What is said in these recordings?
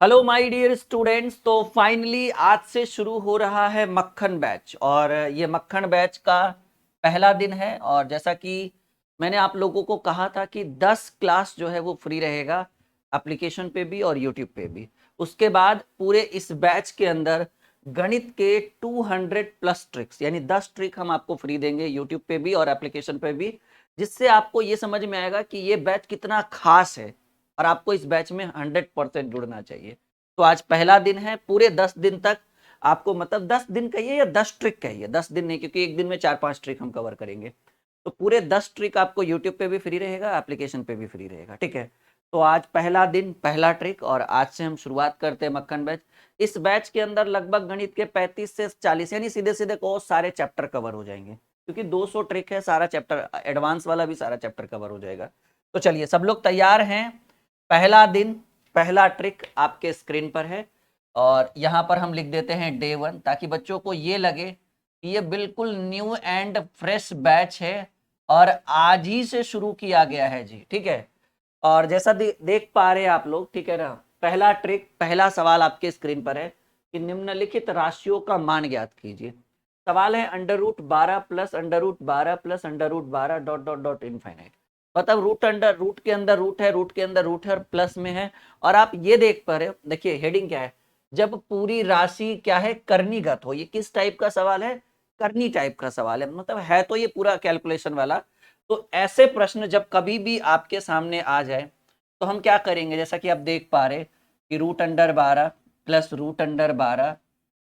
Hello my dear students. तो finally आज से शुरू हो रहा है मक्खन बैच और ये मक्खन बैच का पहला दिन है। और जैसा कि मैंने आप लोगों को कहा था कि 10 क्लास जो है वो फ्री रहेगा एप्लीकेशन पे भी और यूट्यूब पे भी। उसके बाद पूरे इस बैच के अंदर गणित के 200 प्लस ट्रिक्स यानी 10 ट्रिक हम आपको फ्री देंगे यूट्यूब पे भी और एप्लीकेशन पे भी, जिससे आपको ये समझ में आएगा कि ये बैच कितना खास है और आपको इस बैच में 100% जुड़ना चाहिए। तो आज पहला दिन है। पूरे 10 दिन तक आपको, मतलब 10 दिन कहिए या 10 ट्रिक कहिए, 10 दिन नहीं, क्योंकि एक दिन में 4-5 ट्रिक हम कवर करेंगे। तो पूरे 10 ट्रिक आपको यूट्यूब पे भी फ्री रहेगा, एप्लीकेशन पे भी फ्री रहेगा। ठीक है, तो आज पहला दिन पहला ट्रिक और आज से हम शुरुआत करते हैं मक्खन बैच। इस बैच के अंदर लगभग गणित के 35 से 40 यानी सीधे सीधे को सारे चैप्टर कवर हो जाएंगे, क्योंकि 200 ट्रिक है। सारा चैप्टर एडवांस वाला भी सारा चैप्टर कवर हो जाएगा। तो चलिए, सब लोग तैयार हैं? पहला दिन पहला ट्रिक आपके स्क्रीन पर है और यहाँ पर हम लिख देते हैं डे 1, ताकि बच्चों को ये लगे कि ये बिल्कुल न्यू एंड फ्रेश बैच है और आज ही से शुरू किया गया है जी। ठीक है, और जैसा देख पा रहे हैं आप लोग, ठीक है ना। पहला ट्रिक, पहला सवाल आपके स्क्रीन पर है कि निम्नलिखित राशियों का मान ज्ञात कीजिए। सवाल है √12 plus √12 plus √12 dot dot dot infinite. मतलब रूट अंडर रूट के अंदर रूट है, रूट के अंदर रूट है और प्लस में है। और आप ये देख पा रहे हो, देखिए हेडिंग क्या है, जब पूरी राशि क्या है, कर्णीगत हो। ये किस टाइप का सवाल है? करनी टाइप का सवाल है, मतलब है तो ये पूरा कैलकुलेशन वाला। तो ऐसे प्रश्न जब कभी भी आपके सामने आ जाए तो हम क्या करेंगे, जैसा कि आप देख पा रहे कि √12 प्लस √12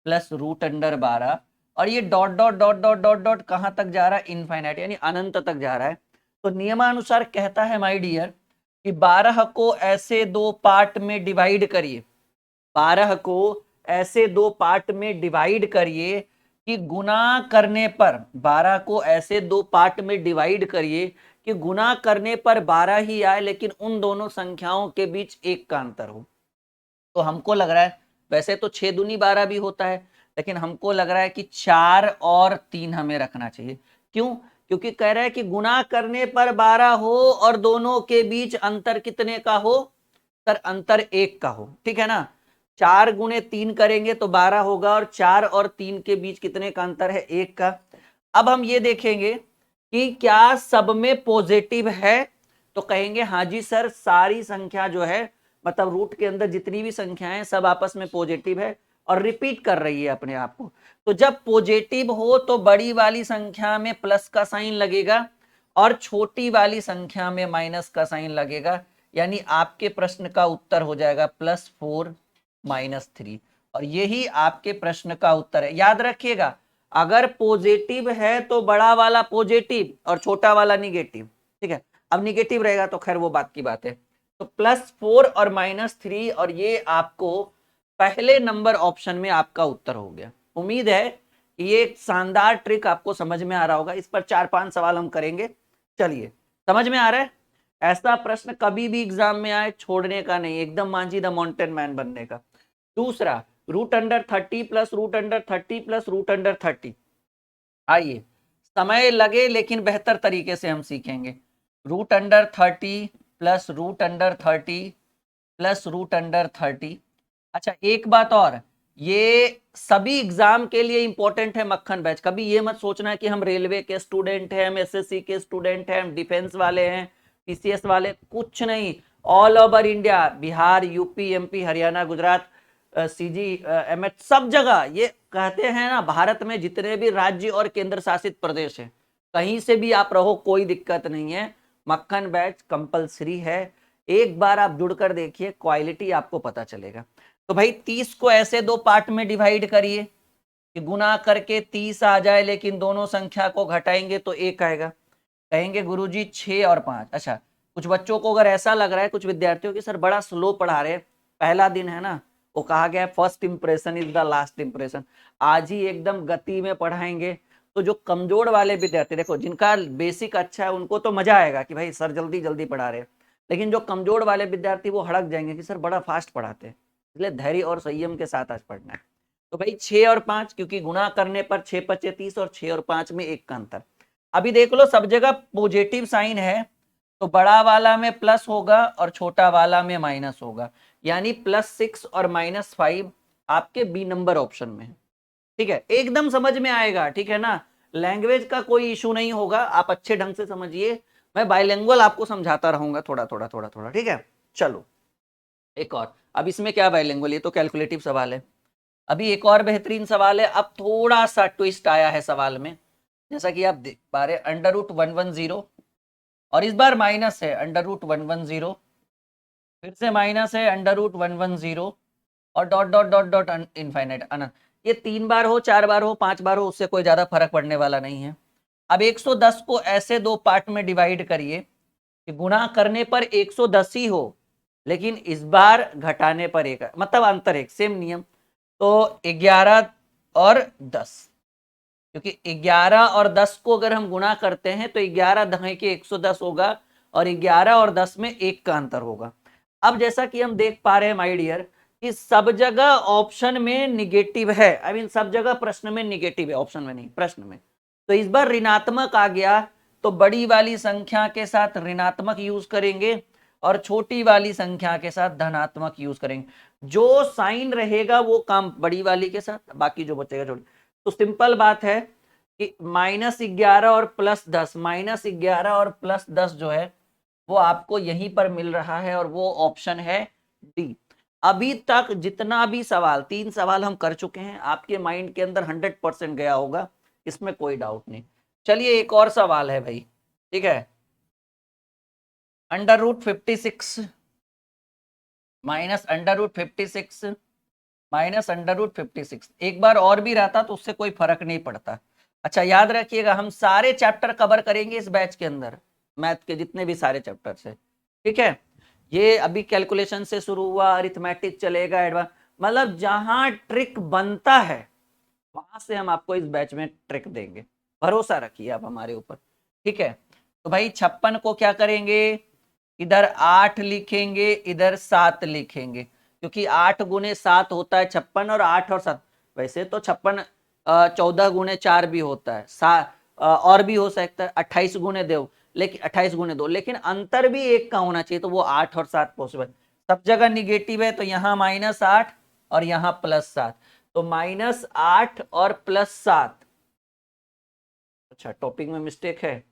प्लस √12 और ये dot dot dot dot dot dot कहां तक जा रहा है? इनफाइनाइट यानी अनंत तक जा रहा है। तो नियमानुसार कहता है माय डियर कि 12 को ऐसे दो पार्ट में डिवाइड करिए। 12 को ऐसे दो पार्ट में डिवाइड करिए कि गुना करने पर, 12 को ऐसे दो पार्ट में डिवाइड करिए कि गुना करने पर 12 ही आए, लेकिन उन दोनों संख्याओं के बीच एक का अंतर हो। तो हमको लग रहा है, वैसे तो 6 दूनी 12 भी होता है, लेकिन हमको लग रहा है कि 4 और 3 हमें रखना चाहिए। क्यों? क्योंकि कह रहा है कि गुना करने पर 12 हो और दोनों के बीच अंतर कितने का हो? सर अंतर 1 का हो। ठीक है ना। 4 गुने 3 करेंगे तो 12 होगा और 4 और 3 के बीच कितने का अंतर है? 1 का। अब हम ये देखेंगे कि क्या सब में पॉजिटिव है। तो कहेंगे हाँ जी सर, सारी संख्या जो है, मतलब रूट के अंदर जितनी भी संख्याएं सब आपस में पॉजिटिव है और रिपीट कर रही है अपने आप को। तो जब पॉजिटिव हो तो बड़ी वाली संख्या में प्लस का साइन लगेगा और छोटी वाली संख्या में माइनस का साइन लगेगा। यानी आपके प्रश्न का उत्तर हो जाएगा +4 -3। और यही आपके प्रश्न का उत्तर है। याद रखिएगा, अगर पॉजिटिव है तो बड़ा वाला पॉजिटिव और छोटा वाला निगेटिव। ठीक है, अब निगेटिव रहेगा तो खैर वो बात की बात है। तो +4 और -3, और ये आपको पहले नंबर ऑप्शन में आपका उत्तर हो गया। उम्मीद है कि ये एक शानदार ट्रिक आपको समझ में आ रहा होगा। इस पर 4-5 सवाल हम करेंगे। चलिए, समझ में आ रहा है? ऐसा प्रश्न कभी भी एग्जाम में आए छोड़ने का नहीं, एकदम मांझी द माउंटेन मैन बनने का। दूसरा, √30 प्लस √30 प्लस √30। आइए, समय लगे लेकिन बेहतर तरीके से हम सीखेंगे। √30 प्लस √30 प्लस √30। अच्छा, एक बात और, ये सभी एग्जाम के लिए इंपॉर्टेंट है मक्खन बैच। कभी ये मत सोचना कि हम रेलवे के स्टूडेंट हैं, हम एसएससी के स्टूडेंट हैं, हम डिफेंस वाले हैं, पीसीएस वाले, कुछ नहीं। All over India, Bihar, UP, MP, Haryana, Gujarat, CG, MH, सब जगह। ये कहते हैं ना, भारत में जितने भी राज्य और केंद्र शासित प्रदेश हैं, कहीं से भी आप रहो कोई दिक्कत नहीं है। मक्खन बैच कंपलसरी है। एक बार आप जुड़कर देखिए, क्वालिटी आपको पता चलेगा। तो भाई 30 को ऐसे दो पार्ट में डिवाइड करिए कि गुना करके 30 आ जाए, लेकिन दोनों संख्या को घटाएंगे तो 1 आएगा। कहेंगे गुरुजी 6 और 5। अच्छा, कुछ बच्चों को अगर ऐसा लग रहा है, कुछ विद्यार्थियों की, सर बड़ा स्लो पढ़ा रहे, पहला दिन है ना, वो कहा गया है first impression is the last impression. आज ही एकदम गति में पढ़ाएंगे तो जो कमजोर वाले विद्यार्थी, देखो जिनका बेसिक अच्छा है उनको तो मजा आएगा कि भाई सर जल्दी जल्दी पढ़ा रहे हैं, लेकिन जो कमजोर वाले विद्यार्थी वो हड़क जाएंगे कि सर बड़ा फास्ट पढ़ाते हैं। इसलिए धैर्य और संयम के साथ आज पढ़ना है। तो भाई 6 और 5, क्योंकि गुना करने पर 6 × 5 = 30 और 6 और 5 में 1 का अंतर। अभी देख लो, सब जगह पॉजिटिव साइन है तो बड़ा वाला में प्लस होगा और छोटा वाला में माइनस होगा, यानी +6 और -5 आपके बी नंबर ऑप्शन में है। ठीक है, एकदम समझ में आएगा, ठीक है ना, लैंग्वेज का कोई इशू नहीं होगा, आप अच्छे ढंग से समझिए, मैं बाइलिंगुअल आपको समझाता रहूंगा थोड़ा थोड़ा थोड़ा थोड़ा, ठीक है। चलो एक और, अब इसमें क्या बाइलिंगुअल, ये तो कैलकुलेटिव सवाल है। अभी एक और बेहतरीन सवाल है, अब थोड़ा सा ट्विस्ट आया है सवाल में, जैसा कि आप देख पा रहे √110 और इस बार माइनस है √110, फिर से माइनस है √110 और dot dot dot dot infinite अनंत। ये 3 बार हो, 4 बार हो, 5 बार हो, उससे कोई ज्यादा फर्क पड़ने वाला नहीं है। अब 110 को ऐसे दो पार्ट में डिवाइड करिए कि गुणा करने पर 110 ही हो, लेकिन इस बार घटाने पर एक, मतलब अंतर एक, सेम नियम। तो 11 और 10, क्योंकि 11 और 10 को अगर हम गुणा करते हैं तो 11 दहे के 110 होगा और 11 और 10 में एक का अंतर होगा। अब जैसा कि हम देख पा रहे हैं माय डियर कि सब जगह ऑप्शन में निगेटिव है, आई मीन सब जगह प्रश्न में निगेटिव है, ऑप्शन में नहीं, प्रश्न में। तो इस बार ऋणात्मक आ गया, तो बड़ी वाली संख्या के साथ ऋणात्मक यूज करेंगे और छोटी वाली संख्या के साथ धनात्मक यूज करेंगे। जो साइन रहेगा वो काम बड़ी वाली के साथ, बाकी जो बचेगा छोटी। तो सिंपल बात है कि -11 और +10, -11 और +10 जो है वो आपको यहीं पर मिल रहा है और वो ऑप्शन है डी। अभी तक जितना भी सवाल, 3 सवाल हम कर चुके हैं, आपके माइंड के अंदर 100% गया होगा, इसमें कोई डाउट नहीं। चलिए एक और सवाल है भाई, ठीक है। √56 -√56 -√56 एक बार और भी रहता तो उससे कोई फर्क नहीं पड़ता। अच्छा याद रखिएगा, हम सारे चैप्टर कवर करेंगे इस बैच के अंदर, मैथ के जितने भी सारे चैप्टर्स है, ठीक है। ये अभी कैलकुलेशन से शुरू हुआ, अरिथमेटिक चलेगा, एडवांस, मतलब जहां ट्रिक बनता है वहां से हम आपको इस बैच में ट्रिक देंगे, भरोसा रखिए आप हमारे ऊपर, ठीक है। तो भाई 56 को क्या करेंगे, इधर 8 लिखेंगे, इधर 7 लिखेंगे, क्योंकि 8 गुने 7 होता है 56 और 8 और 7, वैसे तो 56 14 गुने 4 भी होता है, और भी हो सकता है 28 गुने 2, लेकिन 28 गुने 2, लेकिन अंतर भी एक का होना चाहिए, तो वो 8 और 7 पॉसिबल। सब जगह निगेटिव है, तो यहाँ -8 और यहाँ +7, तो -8 और +7। अच्छा टॉपिंग में मिस्टेक है,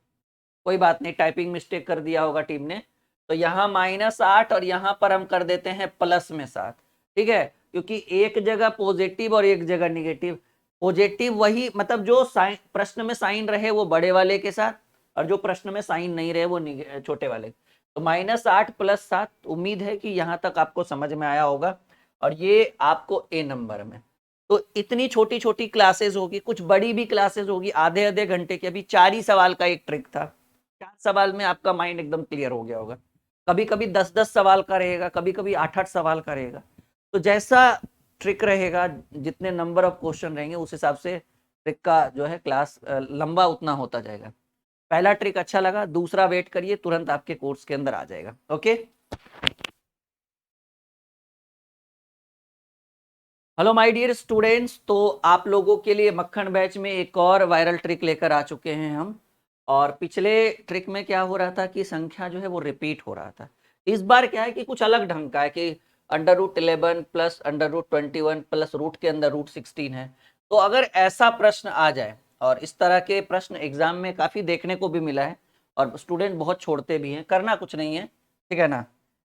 कोई बात नहीं, टाइपिंग मिस्टेक कर दिया होगा टीम ने। तो यहाँ -8 और यहाँ पर हम कर देते हैं +7, ठीक है, क्योंकि एक जगह पॉजिटिव और एक जगह निगेटिव। पॉजिटिव वही, मतलब जो साइन प्रश्न में साइन रहे वो बड़े वाले के साथ, और जो प्रश्न में साइन नहीं रहे वो छोटे वाले। तो -8 +7, उम्मीद है कि यहाँ तक आपको समझ में आया होगा, और ये आपको ए नंबर में। तो इतनी छोटी छोटी क्लासेस होगी, कुछ बड़ी भी क्लासेस होगी, आधे आधे घंटे की। अभी 4 ही सवाल का एक ट्रिक था, 4 सवाल में आपका माइंड एकदम क्लियर हो गया होगा। कभी कभी 10-10 सवाल का रहेगा, कभी कभी 8-8 सवाल का रहेगा। तो जैसा ट्रिक रहेगा, जितने नंबर ऑफ क्वेश्चन रहेंगे उस हिसाब से ट्रिक का जो है क्लास लंबा उतना होता जाएगा। पहला ट्रिक अच्छा लगा, दूसरा वेट करिए, तुरंत आपके कोर्स के अंदर आ जाएगा। Okay, hello my dear students, तो आप लोगों के लिए मक्खन बैच में एक और वायरल ट्रिक लेकर आ चुके हैं हम। और पिछले ट्रिक में क्या हो रहा था कि संख्या जो है वो रिपीट हो रहा था। इस बार क्या है कि कुछ अलग ढंग का है कि √11 प्लस √21 प्लस रूट के अंदर √16 है। तो अगर ऐसा प्रश्न आ जाए, और इस तरह के प्रश्न एग्जाम में काफी देखने को भी मिला है और स्टूडेंट बहुत छोड़ते भी हैं, करना कुछ नहीं है, ठीक है ना।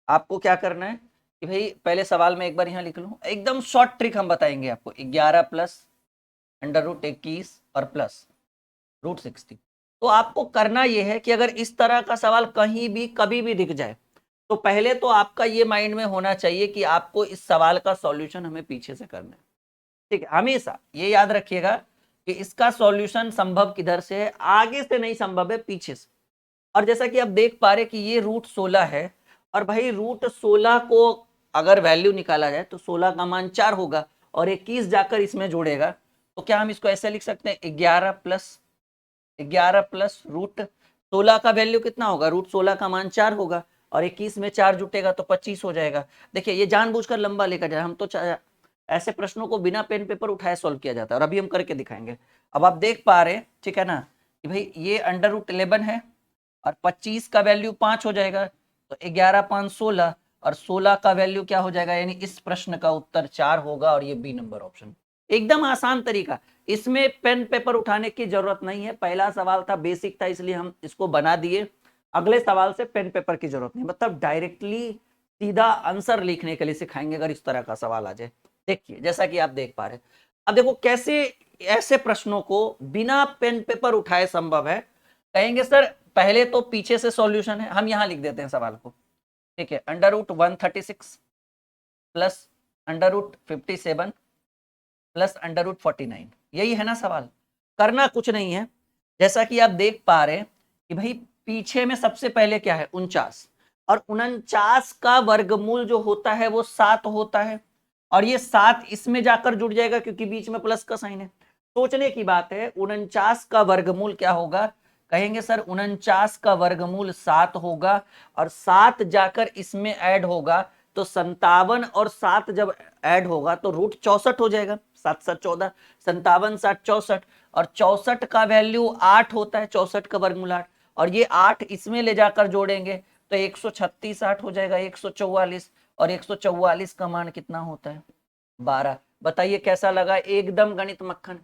आपको क्या करना है कि भाई पहले सवाल में एक बार यहाँ लिख लो, एकदम शॉर्ट ट्रिक हम बताएंगे आपको। 11 प्लस √21 और प्लस √16। तो आपको करना यह है कि अगर इस तरह का सवाल कहीं भी कभी भी दिख जाए, तो पहले तो आपका ये माइंड में होना चाहिए कि आपको इस सवाल का सॉल्यूशन हमें पीछे से करना है, ठीक है। हमेशा ये याद रखिएगा कि इसका सॉल्यूशन संभव किधर से है, आगे से नहीं संभव है, पीछे से। और जैसा कि आप देख पा रहे कि ये √16 है, और भाई √16 को अगर वैल्यू निकाला जाए तो 16 का मान 4 होगा और 21 जाकर इसमें जुड़ेगा। तो क्या हम इसको ऐसे लिख सकते हैं, 11 प्लस √16 का वैल्यू कितना होगा, √16 का मान 4 होगा और 21 में 4 जुटेगा तो 25 हो जाएगा। देखिए ये जानबूझकर लंबा लेकर जाए, हम तो ऐसे प्रश्नों को बिना पेन पेपर उठाए सॉल्व किया जाता है, और अभी हम करके दिखाएंगे। अब आप देख पा रहे हैं, ठीक है ना, कि भाई ये √11 है और 25 का वैल्यू 5 हो जाएगा, तो 11 5 16, और 16 का वैल्यू क्या हो जाएगा, यानी इस प्रश्न का उत्तर 4 होगा, और ये बी नंबर ऑप्शन। एकदम आसान तरीका, इसमें पेन पेपर उठाने की जरूरत नहीं है। पहला सवाल था, बेसिक था, इसलिए हम इसको बना दिए। अगले सवाल से पेन पेपर की जरूरत नहीं, मतलब डायरेक्टली सीधा आंसर लिखने के लिए सिखाएंगे अगर इस तरह का सवाल आ जाए। देखिए जैसा कि आप देख पा रहे हैं, अब देखो कैसे ऐसे प्रश्नों को बिना पेन पेपर उठाए संभव है। कहेंगे सर पहले तो पीछे से सॉल्यूशन है, हम यहां लिख देते हैं सवाल को, ठीक है। √136 प्लस √57 प्लस √49, यही है ना सवाल। करना कुछ नहीं है, जैसा कि आप देख पा रहे हैं कि भाई पीछे में सबसे पहले क्या है 49, और 49 का वर्गमूल जो होता है वो 7 होता है, और ये 7 इसमें जाकर जुड़ जाएगा क्योंकि बीच में प्लस का साइन है। सोचने की बात है, 49 का वर्गमूल क्या होगा, कहेंगे सर 49 का वर्गमूल 7 होगा, और 7 जाकर इसमें ऐड होगा, तो 57 और 7 जब ऐड होगा तो √64 हो जाएगा। 7 7 14, 57 7 64, और 64 का वैल्यू 8 होता है, 64 का वर्गमूल 8, और ये 8 इसमें ले जाकर जोड़ेंगे तो 136 8 हो जाएगा, 144, और 144 का मान कितना होता है 12। बताइए कैसा लगा, एकदम गणित मक्खन।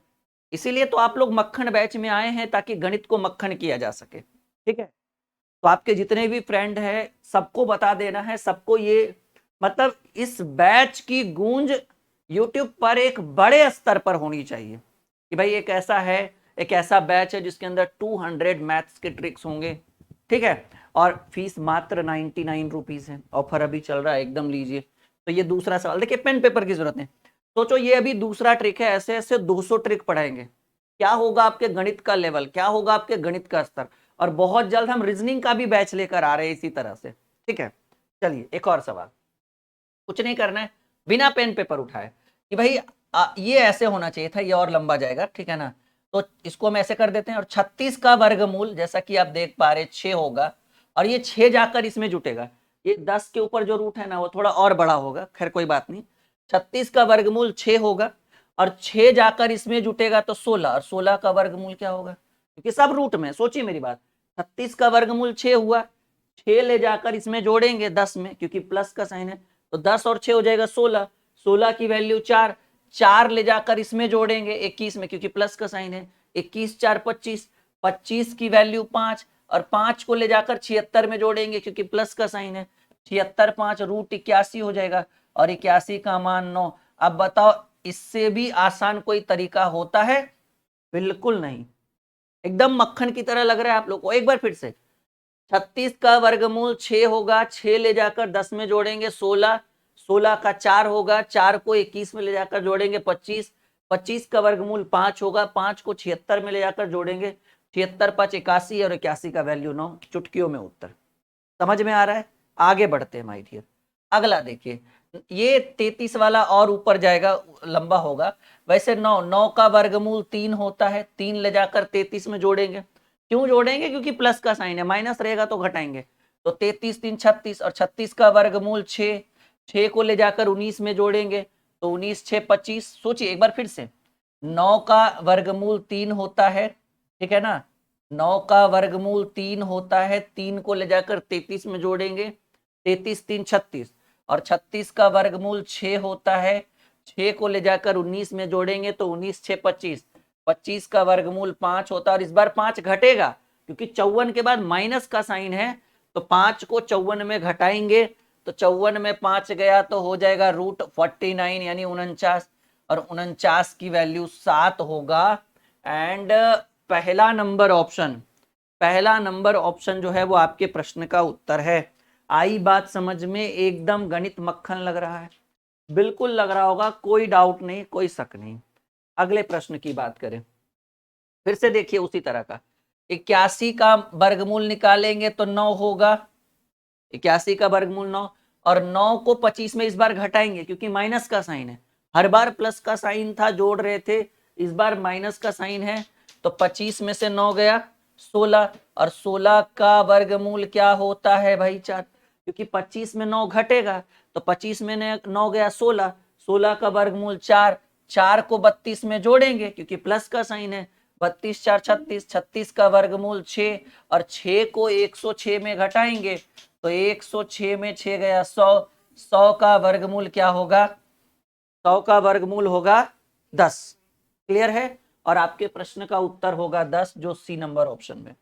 इसीलिए तो आप लोग मक्खन बैच में आए हैं, ताकि गणित को मक्खन किया जा सके, ठीक है। तो आपके जितने भी फ्रेंड हैं सबको बता देना है, सबको ये मतलब इस बैच की गूंज YouTube पर एक बड़े स्तर पर होनी चाहिए कि भाई एक ऐसा है, एक ऐसा बैच है जिसके अंदर 200 मैथ्स के ट्रिक्स होंगे, ठीक है। और फीस मात्र 99 रुपीज है, ऑफर अभी चल रहा है, एकदम लीजिए। तो ये दूसरा सवाल, देखिए पेन पेपर की जरूरत नहीं, सोचो ये अभी दूसरा ट्रिक है, ऐसे ऐसे 200 ट्रिक पढ़ाएंगे, क्या होगा आपके गणित का लेवल, क्या होगा आपके गणित का स्तर। और बहुत जल्द हम रीजनिंग का भी बैच लेकर आ रहे हैं इसी तरह से, ठीक है। चलिए एक और सवाल, कुछ नहीं करना है, बिना पेन पेपर उठाए कि भाई ये ऐसे होना चाहिए था, ये और लंबा जाएगा, ठीक है ना। तो इसको हम ऐसे कर देते हैं, और 36 का वर्गमूल जैसा कि आप देख पा रहे 6 होगा, और ये 6 जाकर इसमें जुटेगा, ये 10 के ऊपर जो रूट है ना वो थोड़ा और बड़ा होगा, खैर कोई बात नहीं। 36 का वर्गमूल 6 होगा, और 6 जाकर इसमें जुटेगा तो 16, और 16 का वर्गमूल क्या होगा, क्योंकि सब रूट में, सोचिए मेरी बात, 36 का वर्गमूल 6 हुआ, 6 ले जाकर इसमें जोड़ेंगे 10 में, क्योंकि प्लस का साइन है, तो 10 और 6 हो जाएगा 16, 16 की वैल्यू 4, 4 ले जाकर इसमें जोड़ेंगे 21 में, क्योंकि प्लस का साइन है, 21 4 25, 25 की वैल्यू 5, और 5 को ले जाकर 76 में जोड़ेंगे क्योंकि प्लस का साइन है, 76 5 √81 हो जाएगा, और 81 का मान 9। अब बताओ इससे भी आसान कोई तरीका होता है, बिल्कुल नहीं, एकदम मक्खन की तरह लग रहा है आप लोग को। एक बार फिर से, 36 का वर्गमूल 6 होगा, 6 ले जाकर 10 में जोड़ेंगे 16, 16 का 4 होगा, 4 को 21 में ले जाकर जोड़ेंगे 25, 25 का वर्गमूल 5 होगा, 5 को 76 में ले जाकर जोड़ेंगे, 76 5 81, और 81 का वैल्यू 9, चुटकियों में उत्तर। समझ में आ रहा है, आगे बढ़ते हैं माय डियर। अगला देखिए, ये 33 वाला और ऊपर जाएगा, लंबा होगा। वैसे 9 का वर्गमूल 3 होता है, 3 ले जाकर 33 में जोड़ेंगे, क्यों जोड़ेंगे, क्योंकि प्लस का साइन है, माइनस रहेगा तो घटाएंगे, तो 33 3 36, और 36 का वर्गमूल 6, 6 को ले जाकर 19 में जोड़ेंगे तो 19 6 25। सोचिए एक बार फिर से, 9 का वर्गमूल 3 होता है, ठीक है ना, 9 का वर्गमूल 3 होता है, 3 को ले जाकर 33 में जोड़ेंगे, 33 3 36, और 36 का वर्गमूल 6 होता है, 6 को ले जाकर 19 में जोड़ेंगे तो 19 6 25, 25 का वर्गमूल 5 होता है, और इस बार 5 घटेगा क्योंकि 54 के बाद माइनस का साइन है, तो 5 को 54 में घटाएंगे तो 54 में 5 गया तो हो जाएगा √49 यानी 49, और 49 की वैल्यू 7 होगा। एंड पहला नंबर ऑप्शन जो है वो आपके प्रश्न का उत्तर है। आई बात समझ में, एकदम गणित मक्खन लग रहा है, बिल्कुल लग रहा होगा, कोई डाउट नहीं, कोई शक नहीं। अगले प्रश्न की बात करें, फिर से देखिए उसी तरह का, 81 का वर्गमूल निकालेंगे तो 9 होगा, 81 का वर्गमूल 9, और 9 को 25 में इस बार घटाएंगे क्योंकि माइनस का साइन है, हर बार प्लस का साइन था जोड़ रहे थे, इस बार माइनस का साइन है, तो 25 में से 9 गया 16, और 16 का वर्गमूल क्या होता है भाई 4, क्योंकि 25 में 9 घटेगा तो 25 में 9 गया 16, 16 का वर्गमूल 4, 4 को 32 में जोड़ेंगे क्योंकि प्लस का साइन है, 32 4 36, 36 का वर्गमूल 6 और 6 को 106 में घटाएंगे तो 106 में 6 गया 100, 100 का वर्गमूल क्या होगा, 100 का वर्गमूल होगा 10। क्लियर है। और आपके प्रश्न का उत्तर होगा 10, जो सी नंबर ऑप्शन में।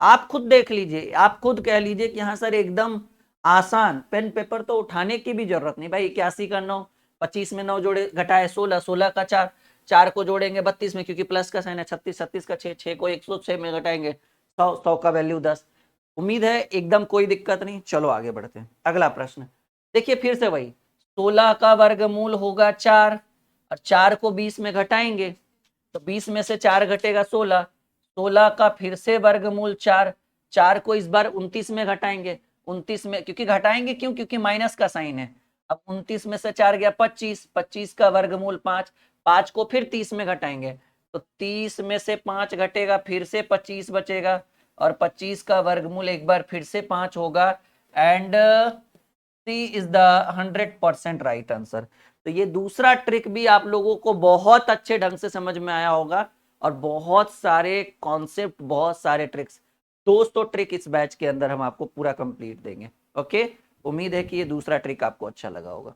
आप खुद देख लीजिए, आप खुद कह लीजिए कि हाँ सर एकदम आसान, पेन पेपर तो उठाने की भी जरूरत नहीं भाई। 81 का 9, 25 में 9 जोड़े घटाए 16, 16 का 4, 4 को जोड़ेंगे 32 में क्योंकि प्लस का साइन है, 36, 36 का 6, 6 को 106 में घटाएंगे 100, 100 का वैल्यू 10। उम्मीद है एकदम कोई दिक्कत नहीं। चलो आगे बढ़ते हैं। अगला प्रश्न देखिए, फिर से वही 16 का वर्गमूल होगा 4 और 4 को 20 में घटाएंगे तो 20 में से 4 घटेगा 16, 16 का फिर से वर्गमूल 4, 4 को इस बार 29 में घटाएंगे, 29 में क्योंकि घटाएंगे क्यों, क्योंकि माइनस का साइन है। अब 29 में से 4 गया 25, 25 का वर्गमूल 5, 5 को फिर 30 में घटाएंगे तो 30 में से 5 घटेगा, फिर से 25 बचेगा और 25 का वर्गमूल एक बार फिर से 5 होगा। And C is the 100% right answer. तो ये दूसरा ट्रिक भी आप लोगों को बहुत अच्छे ढंग से समझ में आया होगा और बहुत सारे कॉन्सेप्ट, बहुत सारे ट्रिक्स, 200 ट्रिक इस बैच के अंदर हम आपको पूरा कंप्लीट देंगे। ओके, उम्मीद है कि ये दूसरा ट्रिक आपको अच्छा लगा होगा।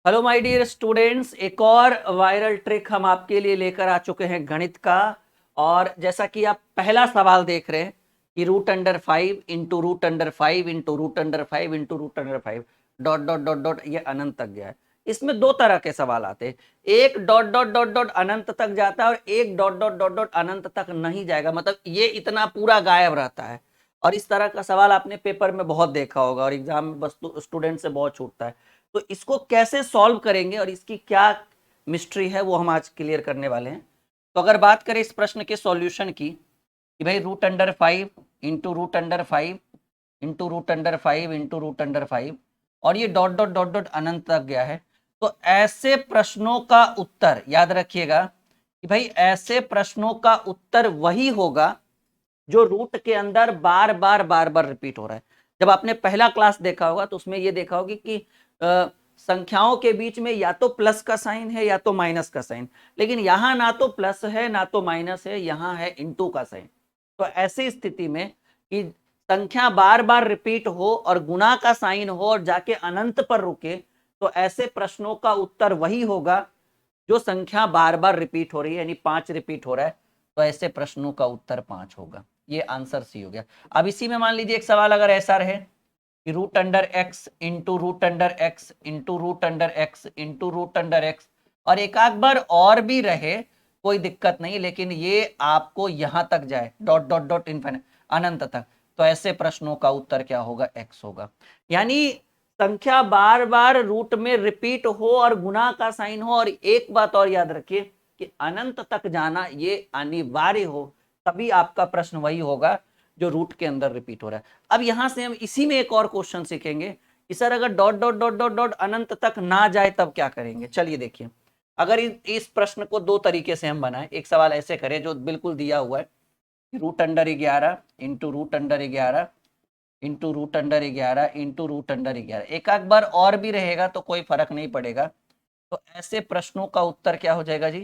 हेलो माय डियर स्टूडेंट्स, एक और वायरल ट्रिक हम आपके लिए लेकर आ चुके हैं गणित का। और जैसा कि आप पहला सवाल देख रहे हैं कि √5 into √5 into √5 into √5 dot dot dot dot ये अनंत तक गया है। इसमें दो तरह के सवाल आते हैं, एक डॉट डॉट डॉट डॉट अनंत तक जाता है और एक डॉट डॉट डॉट डॉट अनंत तक नहीं जाएगा, मतलब ये इतना पूरा गायब रहता है। और इस तरह का सवाल आपने पेपर में बहुत देखा होगा और एग्जाम में स्टूडेंट से बहुत छूटता है। तो इसको कैसे सॉल्व करेंगे और इसकी क्या मिस्ट्री है वो हम आज क्लियर करने वाले हैं। तो अगर बात करें इस प्रश्न के सॉल्यूशन की कि भाई √5 इंटू √5 इंटू √5 इंटू √5 और ये डॉट डॉट डॉट डॉट अनंत तक गया है, तो ऐसे प्रश्नों का उत्तर याद रखिएगा कि भाई ऐसे प्रश्नों का उत्तर वही होगा जो रूट के अंदर बार बार बार बार रिपीट हो रहा है। जब आपने पहला क्लास देखा होगा तो उसमें ये देखा होगा कि संख्याओं के बीच में या तो प्लस का साइन है या तो माइनस का साइन, लेकिन यहां ना तो प्लस है ना तो माइनस है, यहां है इंटू का साइन। तो ऐसी स्थिति में कि संख्या बार बार रिपीट हो और गुणा का साइन हो और जाके अनंत पर रुके, तो ऐसे प्रश्नों का उत्तर वही होगा जो संख्या बार बार रिपीट हो रही है, यानी 5 रिपीट हो रहा है, तो ऐसे प्रश्नों का उत्तर 5 होगा। ये आंसर सी हो गया। अब इसी में मान लीजिए एक सवाल अगर ऐसा रहे कि √x into √x into √x into √x और एक आध बार और भी रहे, कोई दिक्कत नहीं, लेकिन ये आपको यहां तक जाए डॉट डॉट डॉट इनफिनिट अनंत तक, तो ऐसे प्रश्नों का उत्तर क्या होगा, x होगा। यानी संख्या बार बार रूट में रिपीट हो और गुणा का साइन हो, और एक बात और याद रखिए कि अनंत तक जाना ये अनिवार्य हो, तभी आपका प्रश्न वही होगा जो रूट के अंदर रिपीट हो रहा है। अब यहां से हम इसी में एक और क्वेश्चन सीखेंगे कि सर अगर dot dot dot dot dot अनंत तक ना जाए तब क्या करेंगे। चलिए देखिए, अगर इस प्रश्न को दो तरीके से हम बनाएं, एक सवाल ऐसे करें जो बिल्कुल दिया हुआ है, √11 इंटू √11 इंटू √11 इंटू √11, एक आध बार और भी रहेगा तो कोई फर्क नहीं पड़ेगा। तो ऐसे प्रश्नों का उत्तर क्या हो जाएगा जी,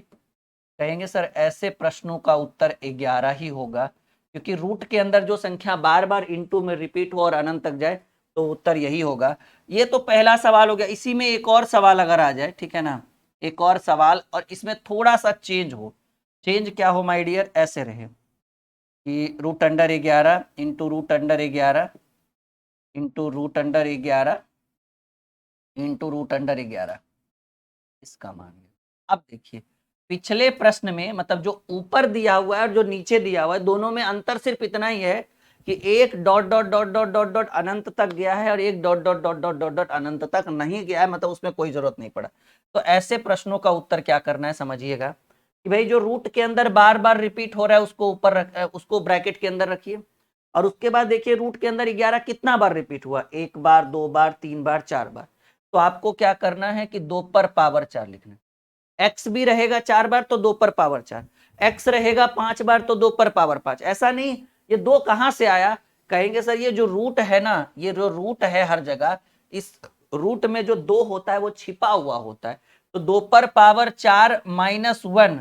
कहेंगे सर ऐसे प्रश्नों का उत्तर 11 ही होगा, क्योंकि रूट के अंदर जो संख्या बार बार इंटू में रिपीट हो और अनंत तक जाए तो उत्तर यही होगा। ये तो पहला सवाल हो गया। इसी में एक और सवाल अगर आ जाए, ठीक है ना, एक और सवाल, और इसमें थोड़ा सा चेंज हो, चेंज क्या हो माय डियर, ऐसे रहे कि √11 इंटू √11 इंटू √11 इंटू √11 इसका मान लिया। अब देखिए पिछले प्रश्न में, मतलब जो ऊपर दिया हुआ है और जो नीचे दिया हुआ है, दोनों में अंतर सिर्फ इतना ही है कि एक dot dot dot dot dot dot अनंत तक गया है और एक dot dot dot dot dot dot अनंत तक नहीं गया है, मतलब उसमें कोई जरूरत नहीं पड़ा। तो ऐसे प्रश्नों का उत्तर क्या करना है, समझिएगा कि भाई जो रूट के अंदर बार बार रिपीट हो रहा है उसको ऊपर उसको ब्रैकेट के अंदर रखिए, और उसके बाद देखिए रूट के अंदर 11 कितना बार रिपीट हुआ, 1 बार, 2 बार, 3 बार, 4 बार। तो आपको क्या करना है कि 2 पर पावर 4 लिखना। एक्स भी रहेगा 4 बार तो 2 पर पावर 4, एक्स रहेगा 5 बार तो 2 पर पावर 5। ऐसा नहीं ये 2 कहां से आया, कहेंगे सर ये जो रूट है ना, ये जो रूट है हर जगह, इस रूट में जो 2 होता है वो छिपा हुआ होता है। तो 2 पर पावर 4 -1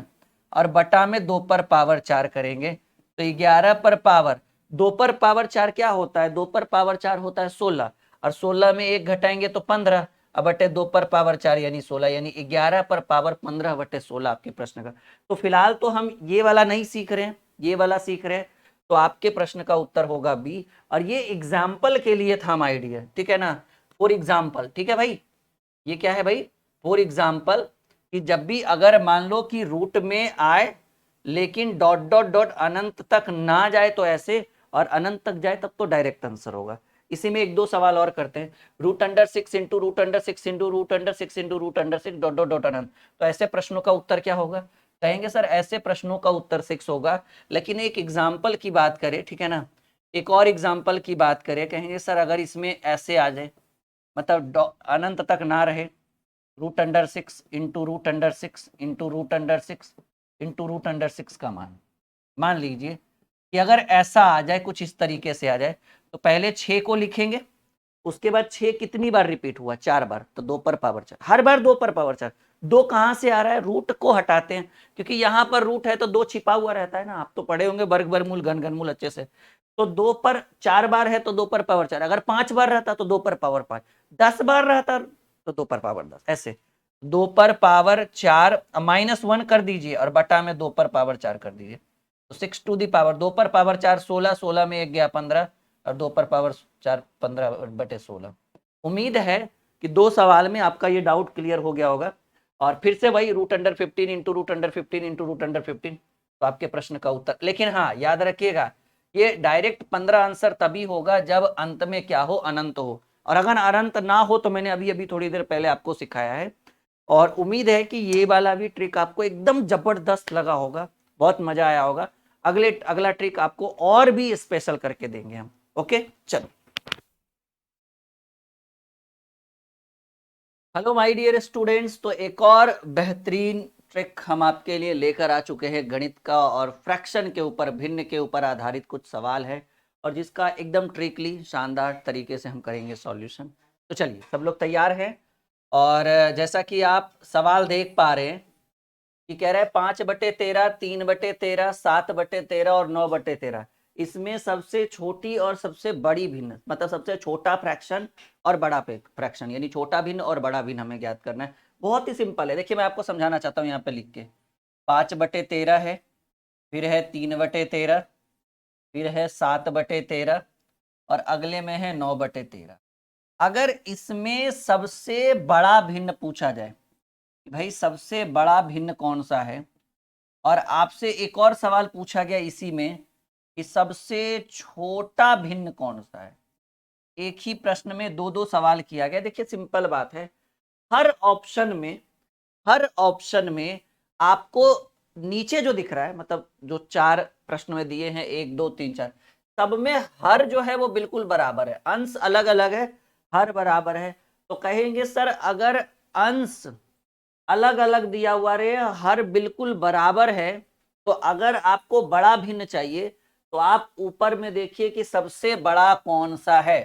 और बटा में 2 पर पावर 4 करेंगे तो 11 पर पावर 2 पर पावर 4 क्या होता है? 2 पर पावर 4 होता है 16 और 16 में 1 घटाएंगे तो 15 अब बटे 2 पर पावर 4 यानी 16 यानी 11 पर पावर 15 बटे 16 आपके प्रश्न का। तो फिलहाल तो हम ये वाला नहीं सीख रहे हैं, ये वाला सीख रहे हैं, तो आपके प्रश्न का उत्तर होगा बी। और ये एग्जाम्पल के लिए था माय डियर, ठीक है ना, फॉर एग्जाम्पल, ठीक है भाई। ये क्या है भाई? फॉर एग्जाम्पल कि जब भी अगर मान लो कि रूट में आए लेकिन डॉट डॉट डॉट अनंत तक ना जाए तो ऐसे, और अनंत तक जाए तब तो डायरेक्ट आंसर होगा। इसी में 1-2 सवाल और करते हैं। √6 into √6 into √6 into √6 dot dot dot अनंत, तो ऐसे प्रश्नों का उत्तर क्या होगा? कहेंगे सर ऐसे प्रश्नों का उत्तर 6 होगा। लेकिन एक एग्जाम्पल की बात करें, ठीक है ना, एक और एग्जाम्पल की बात करें, कहेंगे सर अगर इसमें ऐसे आ जाए, मतलब अनंत तक ना रहे, √6 इंटू √6 इंटू √6 इंटू √6 का मान लीजिए कि अगर ऐसा आ जाए, कुछ इस तरीके से आ जाए, तो पहले 6 को लिखेंगे, उसके बाद 6 कितनी बार रिपीट हुआ? 4 बार, तो 2 पर पावर 4, हर बार 2 पर पावर 4। 2 कहां से आ रहा है? रूट को हटाते हैं, क्योंकि यहां पर रूट है तो 2 छिपा हुआ रहता है ना, आप तो पढ़े होंगे वर्ग वर्गमूल घन घनमूल अच्छे से। तो 2 पर 4 बार है तो 2 पर पावर 4, अगर 5 बार रहता तो 2 पर पावर 5, 10 बार रहता तो 2 पर पावर 10, ऐसे 2 पर पावर 4 -1 कर दीजिए और बटा में 2 पर पावर 4 कर दीजिए, तो 6 टू दी पावर 2 पर पावर 4 16, 16 में 1 गया 15 और 2 पर पावर 4 15 बटे 16। उम्मीद है कि 2 सवाल में आपका ये डाउट क्लियर हो गया होगा। और फिर से वही √15 इंटू √15 इंटू √15, तो आपके प्रश्न का उत्तर। लेकिन हाँ याद रखिएगा, ये डायरेक्ट 15 आंसर तभी होगा जब अंत में क्या हो? अनंत हो। और अगर अनंत ना हो तो मैंने अभी अभी थोड़ी देर पहले आपको सिखाया है। और उम्मीद है कि ये वाला भी ट्रिक आपको एकदम जबरदस्त लगा होगा, बहुत मजा आया होगा। अगला ट्रिक आपको और भी स्पेशल करके देंगे हम। ओके चलो, हेलो माय डियर स्टूडेंट्स, तो एक और बेहतरीन ट्रिक हम आपके लिए लेकर आ चुके हैं गणित का, और फ्रैक्शन के ऊपर, भिन्न के ऊपर आधारित कुछ सवाल है और जिसका एकदम ट्रिकली शानदार तरीके से हम करेंगे सॉल्यूशन। तो चलिए सब लोग तैयार हैं। और जैसा कि आप सवाल देख पा रहे हैं कि कह रहा है 5/13, 3/13, 7/13 और 9/13, इसमें सबसे छोटी और सबसे बड़ी भिन्न, मतलब सबसे छोटा फ्रैक्शन और बड़ा फ्रैक्शन, यानी छोटा भिन्न और बड़ा भिन्न हमें ज्ञात करना है। बहुत ही सिंपल है, देखिए मैं आपको समझाना चाहता हूँ यहाँ पे लिख के। 5/13 है, फिर है 3/13, फिर है 7/13 और अगले में है 9/13। अगर इसमें सबसे बड़ा भिन्न पूछा जाए, भाई सबसे बड़ा भिन्न कौन सा है, और आपसे एक और सवाल पूछा गया इसी में कि सबसे छोटा भिन्न कौन सा है, एक ही प्रश्न में दो दो सवाल किया गया। देखिए सिंपल बात है, हर ऑप्शन में, हर ऑप्शन में आपको नीचे जो दिख रहा है, मतलब जो 4 प्रश्न में दिए हैं 1 2 3 4, सब में हर जो है वो बिल्कुल बराबर है, अंश अलग अलग है, हर बराबर है। तो कहेंगे सर अगर अंश अलग अलग दिया हुआ रहे, हर बिल्कुल बराबर है, तो अगर आपको बड़ा भिन्न चाहिए तो आप ऊपर में देखिए कि सबसे बड़ा कौन सा है,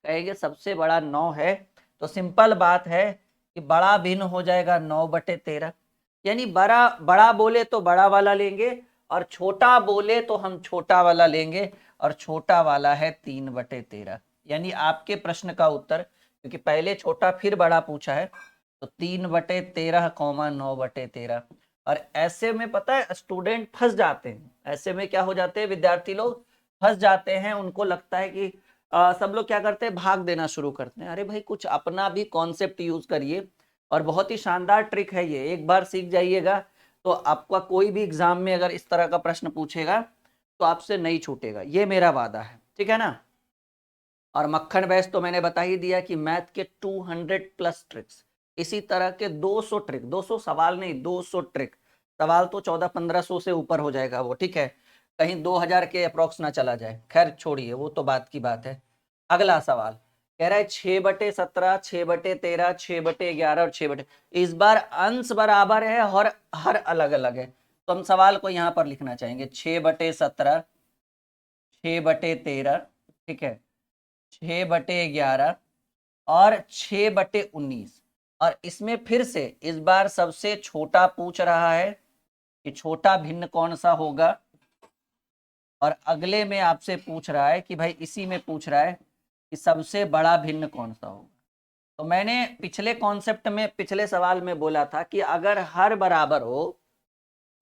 कहेंगे सबसे बड़ा 9 है। तो सिंपल बात है कि बड़ा भिन्न हो जाएगा 9/13, यानी बड़ा बड़ा बोले तो बड़ा वाला लेंगे और छोटा बोले तो हम छोटा वाला लेंगे, और छोटा वाला है 3/13। यानी आपके प्रश्न का उत्तर, क्योंकि पहले छोटा फिर बड़ा पूछा है, तो 3/13, 9/13। और ऐसे में पता है स्टूडेंट फंस जाते हैं, ऐसे में क्या हो जाते हैं, विद्यार्थी लोग फंस जाते हैं। उनको लगता है कि सब लोग क्या करते हैं, भाग देना शुरू करते हैं। अरे भाई कुछ अपना भी कॉन्सेप्ट यूज करिए, और बहुत ही शानदार ट्रिक है ये, एक बार सीख जाइएगा तो आपका कोई भी एग्जाम में अगर इस तरह का प्रश्न पूछेगा तो आपसे नहीं छूटेगा, ये मेरा वादा है, ठीक है ना। और मक्खन बैच तो मैंने बता ही दिया कि मैथ के 200+ ट्रिक्स, इसी तरह के 200 ट्रिक, 200 सवाल नहीं 200 ट्रिक। सवाल तो 1400-1500 से ऊपर हो जाएगा वो, ठीक है, कहीं 2000 के अप्रोक्स ना चला जाए, खैर छोड़िए वो तो बात की बात है। अगला सवाल कह रहा है 6/17, 6/13, 6/11 और 6/, इस बार अंश बराबर है और हर अलग अलग है, तो हम सवाल को यहाँ पर लिखना चाहेंगे 6/17, 6/13, ठीक है, 6/11 और 6/19। और इसमें फिर से इस बार सबसे छोटा पूछ रहा है कि छोटा भिन्न कौन सा होगा, और अगले में आपसे पूछ रहा है कि भाई इसी में पूछ रहा है कि सबसे बड़ा भिन्न कौन सा होगा। तो मैंने पिछले कॉन्सेप्ट में, पिछले सवाल में बोला था कि अगर हर बराबर हो,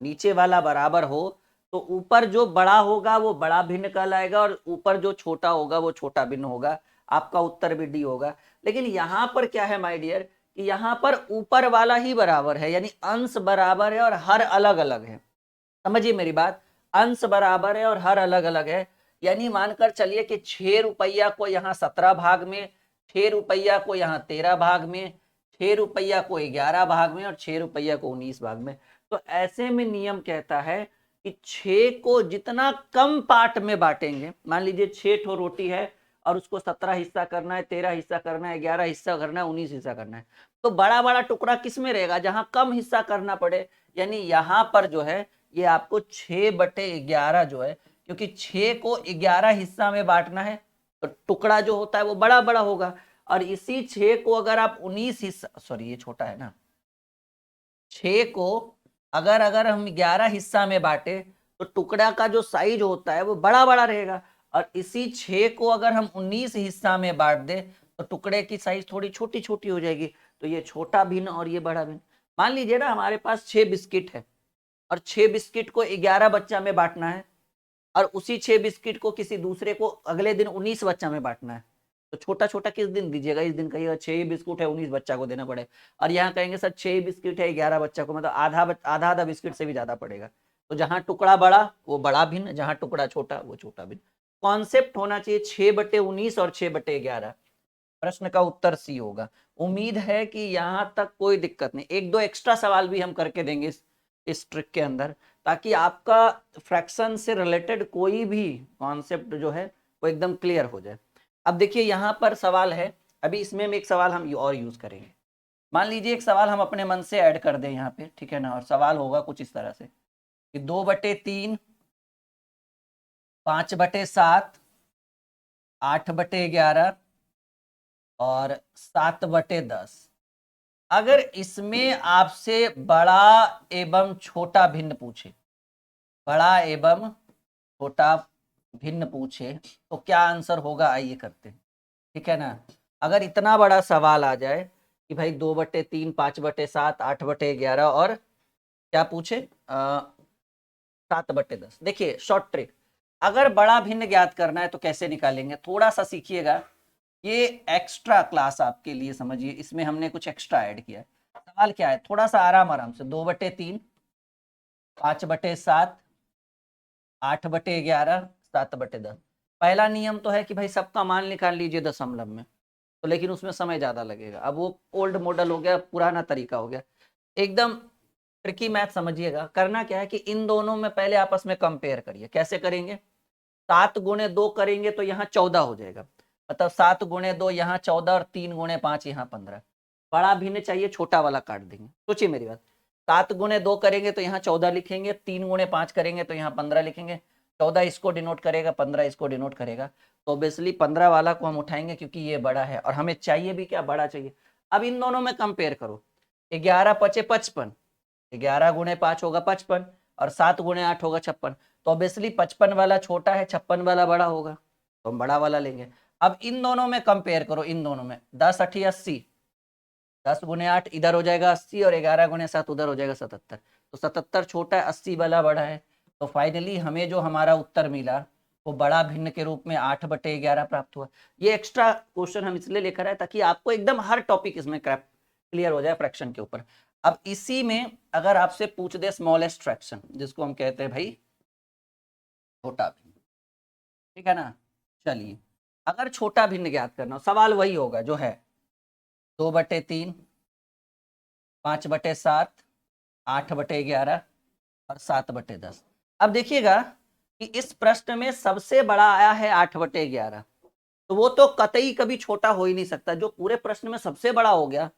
नीचे वाला बराबर हो, तो ऊपर जो बड़ा होगा वो बड़ा भिन्न कहलाएगा और ऊपर जो छोटा होगा वो छोटा भिन्न होगा। आपका उत्तर भी डी होगा। लेकिन यहां पर क्या है माय डियर, कि यहां पर ऊपर वाला ही बराबर है, यानी अंश बराबर है और हर अलग अलग है। समझिए मेरी बात, अंश बराबर है और हर अलग अलग है। यानी मानकर चलिए कि 6 रुपया को यहाँ 17 भाग में, 6 रुपया को यहाँ 13 भाग में, 6 रुपया को 11 भाग में और 6 रुपया को 19 भाग में। तो ऐसे में नियम कहता है कि 6 को जितना कम पार्ट में बांटेंगे, मान लीजिए 6 ठो रोटी है और उसको 17 हिस्सा करना है, 13 हिस्सा करना है, 11 हिस्सा करना है, 19 हिस्सा करना है, तो बड़ा बड़ा टुकड़ा किस में रहेगा, जहां कम हिस्सा करना पड़े। यानी यहां पर जो है ये आपको 6/11 जो है, क्योंकि 6 को 11 हिस्सा में बांटना है तो टुकड़ा जो होता है वो बड़ा बड़ा होगा। और इसी 6 को अगर आप 19 हिस्सा, सॉरी ये छोटा है ना, 6 को अगर अगर हम 11 हिस्सा में बांटे तो टुकड़ा का जो साइज होता है वो बड़ा बड़ा रहेगा। और इसी 6 को अगर हम 19 हिस्सा में बांट दे तो टुकड़े की साइज थोड़ी छोटी छोटी हो जाएगी। तो ये छोटा भिन्न और ये बड़ा भिन्न। मान लीजिए ना हमारे पास 6 बिस्किट है और 6 बिस्किट को 11 बच्चा में बांटना है और उसी 6 बिस्किट को किसी दूसरे को अगले दिन 19 बच्चा में बांटना है। तो छोटा छोटा किस दिन दीजिएगा, इस दिन कहिएगा 6 बिस्कुट है 19 बच्चा को देना पड़े। और यहाँ कहेंगे सर 6 बिस्किट है 11 बच्चा को, मतलब आधा आधा बिस्किट से भी ज्यादा पड़ेगा। तो जहां टुकड़ा बड़ा वो बड़ा भिन्न, जहां टुकड़ा छोटा वो छोटा भिन्न। कॉन्सेप्ट होना चाहिए 6/19 और 6/11। प्रश्न का उत्तर सी होगा। उम्मीद है कि यहां तक कोई दिक्कत नहीं। एक दो एक्स्ट्रा सवाल भी हम करके देंगे इस ट्रिक के अंदर, ताकि आपका फ्रैक्शन से रिलेटेड कोई भी कॉन्सेप्ट जो है वो एकदम क्लियर हो जाए। अब देखिए यहाँ पर सवाल है, अभी इसमें एक सवाल हम और यूज करेंगे। मान लीजिए एक सवाल हम अपने मन से ऐड कर दें यहाँ पे, ठीक है ना। और सवाल होगा कुछ इस तरह से कि 2/3, 5/7, 8/11 और 7/10। अगर इसमें आपसे बड़ा एवं छोटा भिन्न पूछे, बड़ा एवं छोटा भिन्न पूछे, तो क्या आंसर होगा, आइए करते हैं, ठीक है ना। अगर इतना बड़ा सवाल आ जाए कि भाई 2/3, 5/7, 8/11 और क्या पूछे 7/10। देखिए शॉर्ट ट्रिक, अगर बड़ा भिन्न ज्ञात करना है तो कैसे निकालेंगे, थोड़ा सा सीखिएगा। ये एक्स्ट्रा क्लास आपके लिए, समझिए इसमें हमने कुछ एक्स्ट्रा ऐड किया है। सवाल क्या है, थोड़ा सा आराम आराम से, 2/3, 5/7, 8/11, 7/10। पहला नियम तो है कि भाई सबका मान निकाल लीजिए दशमलव में, तो लेकिन उसमें समय ज्यादा लगेगा। अब वो ओल्ड मॉडल हो गया, पुराना तरीका हो गया, एकदम ट्रिकी मैथ समझिएगा। करना क्या है कि इन दोनों में पहले आपस में कंपेयर करिए। कैसे करेंगे, 7x2 करेंगे तो यहाँ 14 हो जाएगा, मतलब 7x2 यहाँ 14 और 3x5 यहाँ 15। बड़ा भिन्न चाहिए, छोटा वाला काट देंगे। सोचिए मेरी बात, 7x2 करेंगे तो यहाँ 14 लिखेंगे, 3x5 करेंगे तो यहाँ 15 लिखेंगे। 14 इसको डिनोट करेगा, 15 इसको डिनोट करेगा। तो ऑब्वियसली 15 वाला को हम उठाएंगे क्योंकि ये बड़ा है और हमें चाहिए भी क्या, बड़ा चाहिए। अब इन दोनों में कंपेयर करो, 11×5 = 55, 11x5 होगा 55 और 7x8 होगा 56। तो ऑब्वियसली 55 वाला छोटा है, 56 वाला बड़ा होगा, तो हम बड़ा वाला लेंगे। अब इन दोनों में कंपेयर करो, इन दोनों में 10×8 = 80, 10x8 इधर हो जाएगा 80 और 11x7 उधर हो जाएगा 77। तो 77 छोटा है, 80 वाला बड़ा है। तो फाइनली हमें जो हमारा उत्तर मिला वो बड़ा भिन्न के रूप में 8/11 प्राप्त हुआ। ये एक्स्ट्रा क्वेश्चन हम इसलिए लेकर आए ताकि आपको एकदम हर टॉपिक इसमें क्लियर हो जाए फ्रैक्शन के ऊपर। अब इसी में अगर आपसे पूछ दे स्मॉलेस्ट फ्रैक्शन, जिसको हम कहते हैं भाई छोटा भिन्न, ठीक है ना। चलिए, अगर छोटा भिन्न ज्ञात करना हो, सवाल वही होगा जो है 2/3, 5/7, 8/11 और 7/10। अब देखिएगा कि इस प्रश्न में सबसे बड़ा आया है 8/11, तो वो तो कतई कभी छोटा हो ही नहीं सकता। जो पूरे प्रश्न में सबसे बड़ा हो गया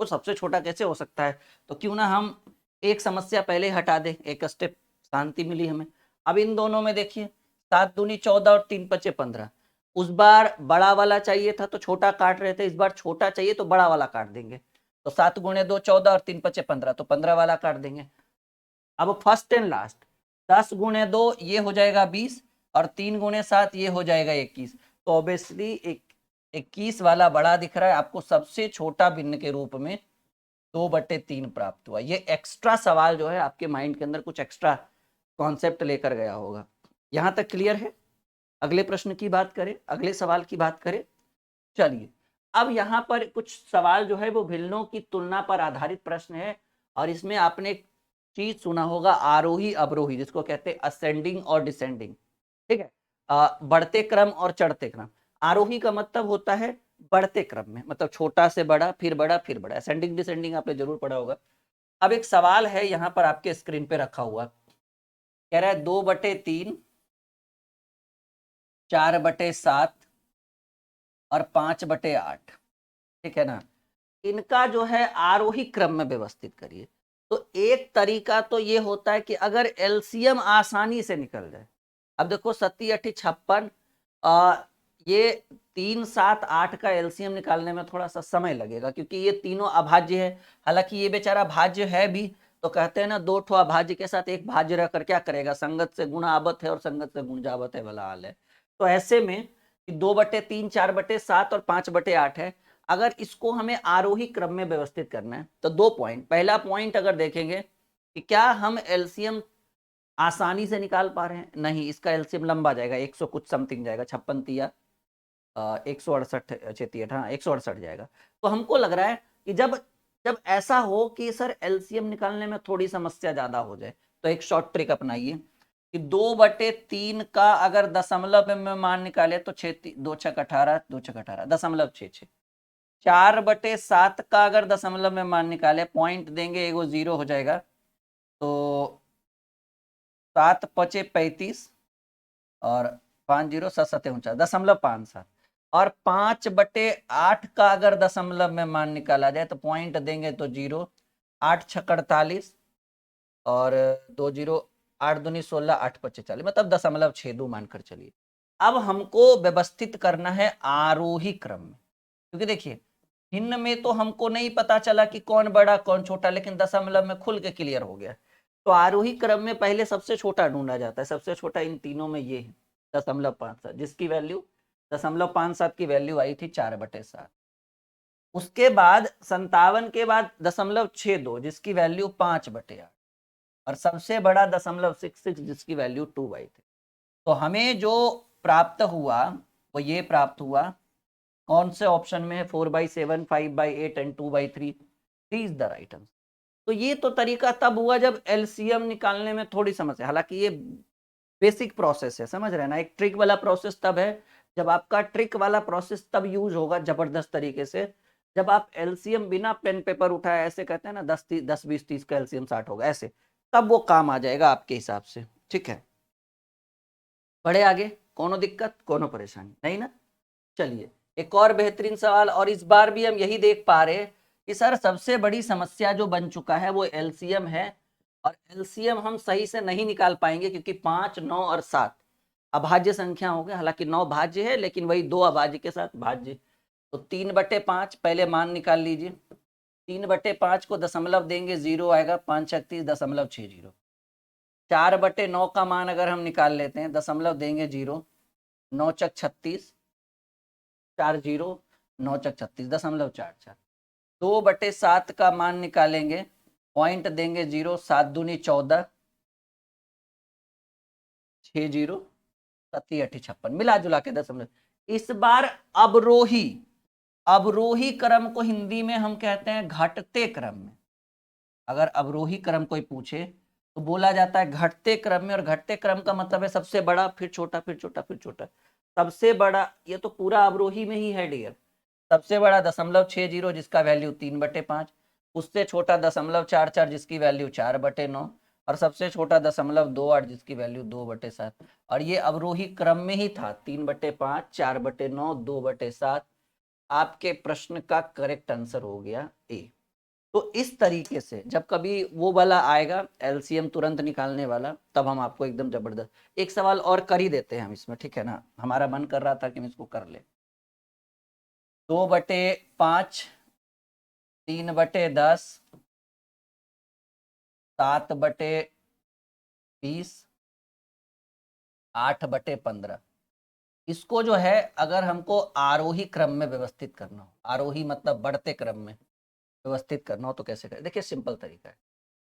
वो सबसे छोटा कैसे हो सकता है। तो क्यों ना हम एक समस्या पहले हटा दें, एक स्टेप शांति मिली हमें। अब इन दोनों में देखिए 7×2 = 14 और 3×5 = 15। उस बार बड़ा वाला चाहिए था तो छोटा काट रहे थे, इस बार छोटा चाहिए तो बड़ा वाला काट देंगे। तो 7×2 = 14 और 3×5 = 15, तो 15 वाला काट देंगे। अब फर्स्ट एंड लास्ट, 10 गुणे 2 ये हो जाएगा 20 और 3 गुणे 7 ये हो जाएगा 21। तो ऑब्वियसली 21 वाला बड़ा दिख रहा है आपको, सबसे छोटा भिन्न के रूप में 2/3 प्राप्त हुआ। ये एक्स्ट्रा सवाल जो है आपके माइंड के अंदर कुछ एक्स्ट्रा कॉन्सेप्ट लेकर गया होगा। यहां तक क्लियर है? अगले प्रश्न की बात करें, अगले सवाल की बात करें। चलिए, अब यहाँ पर कुछ सवाल जो है वो भिन्नों की तुलना पर आधारित प्रश्न है, और इसमें आपने एक चीज सुना होगा, आरोही अवरोही, जिसको कहते हैं असेंडिंग और डिसेंडिंग। ठीक है, बढ़ते क्रम और चढ़ते क्रम। आरोही का मतलब होता है बढ़ते क्रम में, मतलब छोटा से बड़ा, फिर बड़ा, फिर बड़ा। असेंडिंग डिसेंडिंग आपने जरूर पढ़ा होगा। अब एक सवाल है यहाँ पर आपके स्क्रीन पे रखा हुआ, कह रहा है 2/3, 4/7 और 5/8। ठीक है ना, इनका जो है आरोही क्रम में व्यवस्थित करिए। तो एक तरीका तो ये होता है कि अगर एलसीएम आसानी से निकल जाए। अब देखो 7 8 56, ये 3 7 8 का एलसीएम निकालने में थोड़ा सा समय लगेगा, क्योंकि ये तीनों अभाज्य है। हालांकि ये बेचारा भाज्य है भी, तो कहते हैं ना, 2 ठो अभाज्य के साथ एक भाज्य रहकर क्या करेगा, संगत से गुणा आवत है और संगत से गुण जावत है वाला हाल है। तो ऐसे में 2/3, 4/7 और 5/8 है। अगर इसको हमें आरोही क्रम में व्यवस्थित करना है तो 2 पॉइंट। पहला पॉइंट अगर देखेंगे कि क्या हम एलसीएम आसानी से निकाल पा रहे हैं? नहीं, इसका एलसीएम लंबा जाएगा, 100 कुछ समथिंग जाएगा, 56 तिया 168 चेतियट, हाँ 168 जाएगा। तो हमको लग रहा है कि जब जब ऐसा हो कि सर एलसीएम निकालने में थोड़ी समस्या ज्यादा हो जाए, तो एक शॉर्ट ट्रिक अपनाइए कि 2/3 का अगर दशमलव में मान निकाले तो 2×6 = 18, 2×6 = 18, 0.66। 4/7 का अगर दशमलव में मान निकाले, पॉइंट देंगे, एगो 0 हो जाएगा, तो 7×5 = 35 और 5×0 = 7 × 7 = 0.57। और 5/8 का अगर दशमलव में मान निकाला जाए तो पॉइंट देंगे तो 0, 8×6 = 48 और 2 0, 8×2 = 16, 8×5 = 40, मतलब 0.62 मानकर चलिए। अब हमको व्यवस्थित करना है आरोही क्रम में, क्योंकि देखिए भिन्न में तो हमको नहीं पता चला कि कौन बड़ा कौन छोटा, लेकिन दशमलव में खुल के क्लियर हो गया। तो आरोही क्रम में पहले सबसे छोटा ढूंढा जाता है। सबसे छोटा इन तीनों में ये है 0.57, जिसकी वैल्यू 0.57 की वैल्यू आई थी 4/7। उसके बाद 57 के बाद 0.62, जिसकी वैल्यू 5/8, और सबसे बड़ा 0.66, जिसकी वैल्यू 2/3। तो हमें जो प्राप्त हुआ वो ये प्राप्त हुआ, कौन से ऑप्शन में है, 4/7, 5/8 and 2/3। Is the right answer. तो ये तो तरीका तब हुआ जब एलसीएम निकालने में थोड़ी समस्या। हालांकि ये बेसिक प्रोसेस है, समझ रहे हैं ना। एक ट्रिक वाला प्रोसेस तब है जब आपका ट्रिक वाला प्रोसेस तब यूज होगा जबरदस्त तरीके से, जब आप एलसीएम बिना पेन पेपर उठाए, ऐसे कहते हैं ना 10 20 30 का एलसीएम 60 होगा, ऐसे तब वो काम आ जाएगा आपके हिसाब से। ठीक है, बढ़े आगे। कोनो दिक्कत, कोनो परेशानी नहीं ना? चलिए, एक और बेहतरीन सवाल, और इस बार भी हम यही देख पा रहे हैं कि सर सबसे बड़ी समस्या जो बन चुका है वो एलसीएम है, और एलसीएम हम सही से नहीं निकाल पाएंगे, क्योंकि 5 9 और 7 अभाज्य संख्या हो गए। हालांकि 9 भाज्य है, लेकिन वही 2 अभाज्य के साथ भाज्य। तो 3/5 पहले मान निकाल लीजिए। 3/5 को दशमलव देंगे 0 आएगा, 5×36 = 4/9 का मान अगर हम निकाल लेते हैं, दशमलव देंगे 0, 9×36 = 9×36 0.44। 2/7 का मान निकालेंगे, पॉइंट देंगे 0, 7×2 = 14, 6×0 = 7×8 = 56, मिला जुला के दशमलव। इस बार अवरोही अवरोही क्रम को हिंदी में हम कहते हैं घटते क्रम में। अगर अवरोही क्रम कोई पूछे तो बोला जाता है घटते क्रम में, और घटते क्रम का मतलब है सबसे बड़ा, फिर छोटा, फिर छोटा, फिर छोटा। सबसे बड़ा ये तो पूरा अवरोही में ही है डियर। सबसे बड़ा 0.60, जिसका वैल्यू 3/5, उससे छोटा 0.44, जिसकी वैल्यू 4/9, और सबसे छोटा 0.28, जिसकी वैल्यू 2/7। और ये अवरोही क्रम में ही था, 3/5, 4/9, 2/7। आपके प्रश्न का करेक्ट आंसर हो गया ए। तो इस तरीके से जब कभी वो वाला आएगा एलसीएम तुरंत निकालने वाला, तब हम आपको एकदम जबरदस्त एक सवाल और कर ही देते हैं हम इसमें, ठीक है ना। हमारा मन कर रहा था कि हम इसको कर ले। 2/5, 3/10, 7/9, 20, 8/15। इसको जो है अगर हमको आरोही क्रम में व्यवस्थित करना हो, आरोही मतलब बढ़ते क्रम में व्यवस्थित करना हो तो कैसे करें? देखिए सिंपल तरीका है।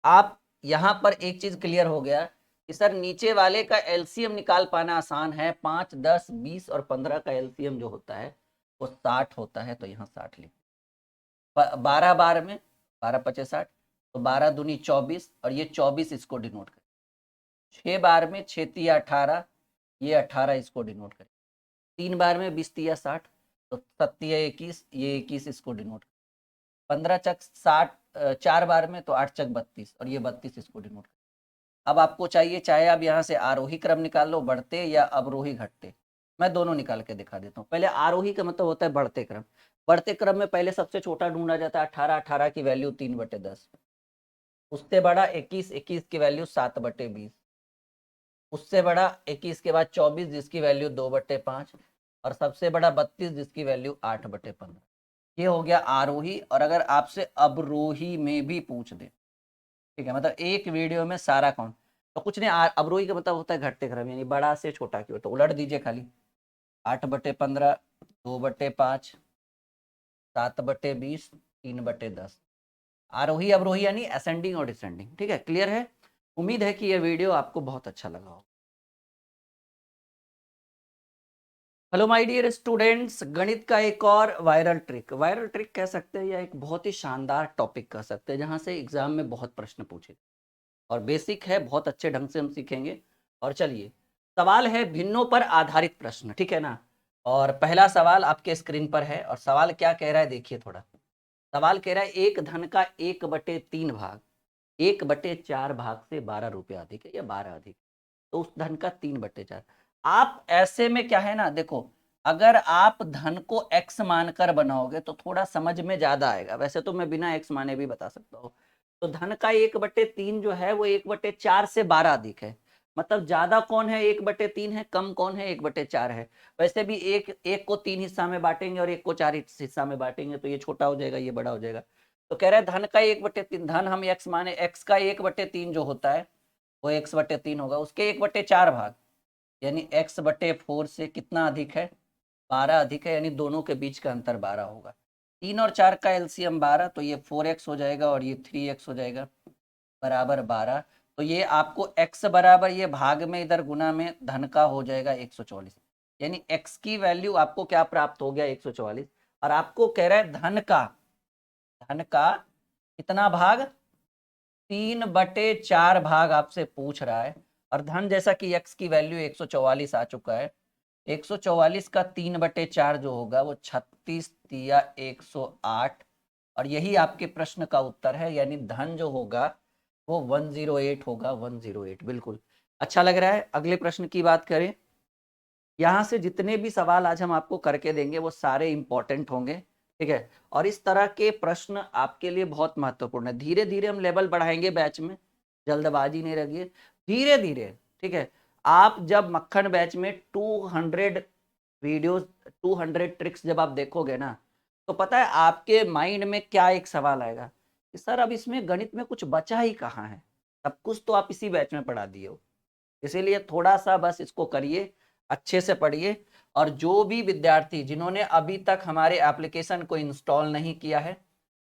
आप यहाँ पर एक चीज क्लियर हो गया कि सर नीचे वाले का एलसीएम निकाल पाना आसान है। 5, 10, 20 और 15 का एलसीएम जो होता है वो 60 होता है, तो यहाँ 60 लिख। 12 बार में 12 पचे 60, तो 12 दूनी 24 और ये 24 इसको डिनोट करें। 6 बार में 6 तिया 18, ये 18 इसको डिनोट करें। 3 बार में 20 तिया 60, तो 7 तिया 21, ये 21 इसको डिनोट करें। 15 चक 60, 4 बार में तो 8 चक 32 और ये 32 इसको डिनोट करें। अब आपको चाहिए, चाहे आप यहाँ से आरोही क्रम निकाल लो, बढ़ते या अवरोही घटते। मैं दोनों निकाल के दिखा देता हूँ। पहले आरोही का मतलब होता है बढ़ते क्रम। बढ़ते क्रम में पहले सबसे छोटा ढूंढा जाता है 18, 18 की वैल्यू 3/10। उससे बड़ा 21, 21 की वैल्यू 7/20। उससे बड़ा 21 के बाद 24 जिसकी वैल्यू 2/5 और सबसे बड़ा 32 जिसकी वैल्यू 8/15। ये हो गया आरोही। और अगर आपसे अवरोही में भी पूछ दे, ठीक है, मतलब एक वीडियो में सारा कौन, तो कुछ नहीं, अवरोही का मतलब होता है घटते क्रम, यानी बड़ा से छोटा की ओर। तो उलट दीजिए खाली, 8/15, 2/5, 7/20, 3/10। आरोही अवरोही यानी असेंडिंग और डिसेंडिंग। ठीक है, क्लियर है? उम्मीद है कि यह वीडियो आपको बहुत अच्छा लगा हो। हेलो माय डियर स्टूडेंट्स, गणित का एक और वायरल ट्रिक कह सकते हैं या एक बहुत ही शानदार टॉपिक कह सकते हैं जहां से एग्जाम में बहुत प्रश्न पूछे और बेसिक है, बहुत अच्छे ढंग से हम सीखेंगे। और चलिए, सवाल है भिन्नों पर आधारित प्रश्न, ठीक है ना। और पहला सवाल आपके स्क्रीन पर है और सवाल क्या कह रहा है देखिए थोड़ा। सवाल कह रहा है एक धन का 1/3 भाग 1/4 भाग से 12 रुपया अधिक है या 12 अधिक, तो उस धन का 3/4। आप ऐसे में क्या है ना, देखो, अगर आप धन को x मानकर बनाओगे तो थोड़ा समझ में ज्यादा आएगा। वैसे तो मैं बिना x माने भी बता सकता हूँ। तो धन का 1/3 जो है वो 1/4 से 12 अधिक है। मतलब ज्यादा कौन है? 1/3 है। कम कौन है? 1/4 है। वैसे भी एक एक को 3 हिस्सा में बांटेंगे और एक को 4 हिस्सा में बांटेंगे तो ये छोटा हो जाएगा, ये बड़ा हो जाएगा। तो कह रहे हैं धन का 1/3, धन हम x माने, x का 1/3 जो होता है वो x/3 होगा। उसके 1/4 भाग यानी x/4 से कितना अधिक है? 12 अधिक है, यानी दोनों के बीच का अंतर 12 होगा। 3 और 4 का एलसीएम 12, तो ये 4x हो जाएगा और ये 3x हो जाएगा, बराबर 12। तो ये आपको x बराबर ये भाग में इधर गुना में धन का हो जाएगा 144, यानी x की वैल्यू आपको क्या प्राप्त हो गया? 144। और आपको कह रहा है धन का कितना भाग? 3/4 भाग आपसे पूछ रहा है। और धन जैसा कि x की वैल्यू 144 आ चुका है, 144 का 3/4 जो होगा वो 36 तिया 108 और यही आपके प्रश्न का उत्तर है। यानी धन जो होगा वो 108 होगा, 108। बिल्कुल अच्छा लग रहा है। अगले प्रश्न की बात करें, यहाँ से जितने भी सवाल आज हम आपको करके देंगे वो सारे इंपॉर्टेंट होंगे, ठीक है। और इस तरह के प्रश्न आपके लिए बहुत महत्वपूर्ण है। धीरे धीरे हम लेवल बढ़ाएंगे बैच में, जल्दबाजी नहीं रखिए, धीरे धीरे, ठीक है। आप जब मक्खन बैच में 200 वीडियोस, 200 ट्रिक्स जब आप देखोगे ना, तो पता है आपके माइंड में क्या एक सवाल आएगा कि सर अब इसमें गणित में कुछ बचा ही कहाँ है, सब कुछ तो आप इसी बैच में पढ़ा दिए हो। इसीलिए थोड़ा सा बस इसको करिए, अच्छे से पढ़िए। और जो भी विद्यार्थी जिन्होंने अभी तक हमारे एप्लीकेशन को इंस्टॉल नहीं किया है,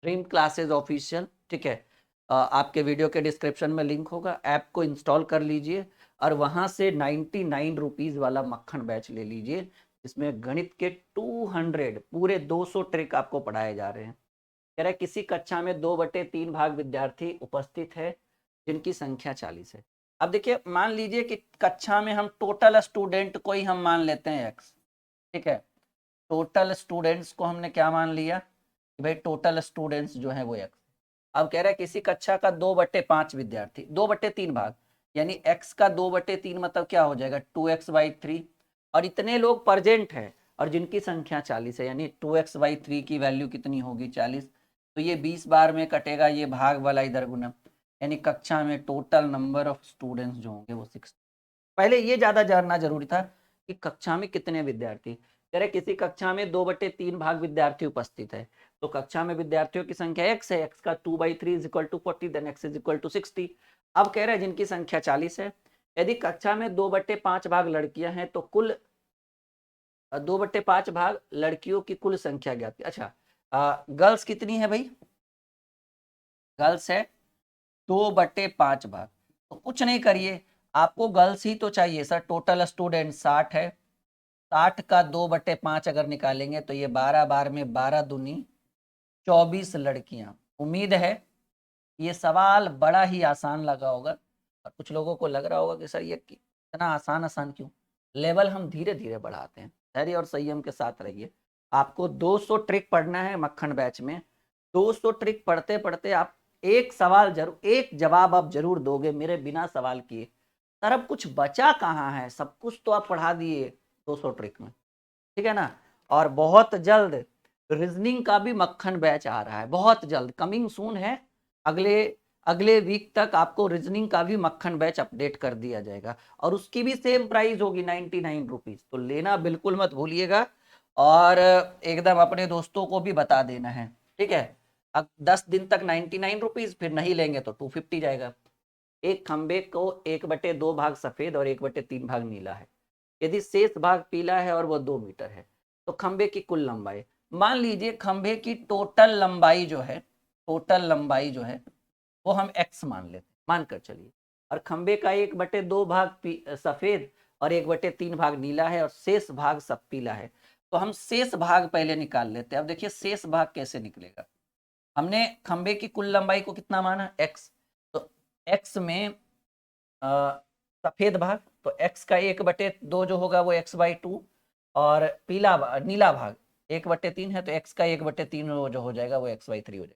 ड्रीम क्लासेस ऑफिशियल, ठीक है, आपके वीडियो के डिस्क्रिप्शन में लिंक होगा, ऐप को इंस्टॉल कर लीजिए और वहां से 99 रुपीज वाला मक्खन बैच ले लीजिए, जिसमें गणित के 200 पूरे 200 ट्रिक आपको पढ़ाए जा रहे हैं। कह रहे किसी कक्षा में 2/3 भाग विद्यार्थी उपस्थित है जिनकी संख्या 40 है। अब देखिए, मान लीजिए कि कक्षा में हम टोटल स्टूडेंट को ही हम मान लेते हैं x, ठीक है। टोटल स्टूडेंट्स को हमने क्या मान लिया कि भाई टोटल स्टूडेंट्स जो है वो x। अब कह रहा है किसी कक्षा का 2/5 विद्यार्थी, 2/3 भाग, यानी x का 2/3 मतलब क्या हो जाएगा? 2x/3। और इतने लोग प्रेजेंट है और जिनकी संख्या 40 है, यानी 2x/3 की वैल्यू कितनी होगी? 40। तो ये 20 बार में कटेगा, ये भाग वाला इधर गुना, यानी कक्षा में टोटल नंबर ऑफ स्टूडेंट्स जो होंगे वो 60। पहले ये ज्यादा जानना जरूरी था कि कक्षा में कितने विद्यार्थी। कह रहे किसी कक्षा में 2/3 भाग विद्यार्थी उपस्थित है, तो कक्षा में विद्यार्थियों की संख्या x है, x का 2/3 = 40, देन x = 60। अब कह रहे हैं जिनकी संख्या 40 है, यदि कक्षा में 2/5 भाग लड़कियां हैं तो कुल 2/5 भाग लड़कियों की कुल संख्या ज्ञात कीजिए। अच्छा, गर्ल्स कितनी है भाई? गर्ल्स है 2/5 भाग। तो कुछ नहीं करिए, आपको गर्ल्स ही तो चाहिए सर। टोटल स्टूडेंट 60 है, 60 का 2/5 अगर निकालेंगे तो ये 12 बार में 12 दूनी 24 लड़कियां। उम्मीद है ये सवाल बड़ा ही आसान लगा होगा और कुछ लोगों को लग रहा होगा कि सर ये इतना आसान आसान क्यों। लेवल हम धीरे धीरे बढ़ाते हैं, धैर्य और संयम के साथ रहिए। आपको 200 ट्रिक पढ़ना है मक्खन बैच में। 200 ट्रिक पढ़ते पढ़ते आप एक सवाल जरूर, एक जवाब आप जरूर दोगे मेरे बिना सवाल किए। सर अब कुछ बचा कहाँ है, सब कुछ तो आप पढ़ा दिए 200 ट्रिक में, ठीक है ना। और बहुत जल्द रीजनिंग का भी मक्खन बैच आ रहा है, बहुत जल्द, कमिंग सून है। अगले अगले वीक तक आपको रीजनिंग का भी मक्खन बैच अपडेट कर दिया जाएगा और उसकी भी सेम प्राइस होगी 99 रुपीज। तो लेना बिल्कुल मत भूलिएगा और एकदम अपने दोस्तों को भी बता देना है, ठीक है। अब 10 दिन तक 99 रुपीज, फिर नहीं लेंगे तो 250 जाएगा। एक खंबे को 1/2 भाग सफेद और 1/3 भाग नीला है। यदि शेष भाग पीला है और वो 2 मीटर है तो खंबे की कुल लंबाई, मान लीजिए खंबे की टोटल लंबाई जो है, टोटल लंबाई जो है वो हम x मान लेते हैं, मानकर चलिए। और खंबे का 1/2 भाग सफेद और 1/3 भाग नीला है और शेष भाग सब पीला है। तो हम शेष भाग पहले निकाल लेते हैं। अब देखिए शेष भाग कैसे निकलेगा। हमने खंबे की कुल लंबाई को कितना माना, x। तो x में सफेद भाग, तो x का 1/2 जो होगा वो x/2 और नीला भाग 1/3 है तो x का 1/3 जो हो जाएगा वो x/3 हो जाएगा।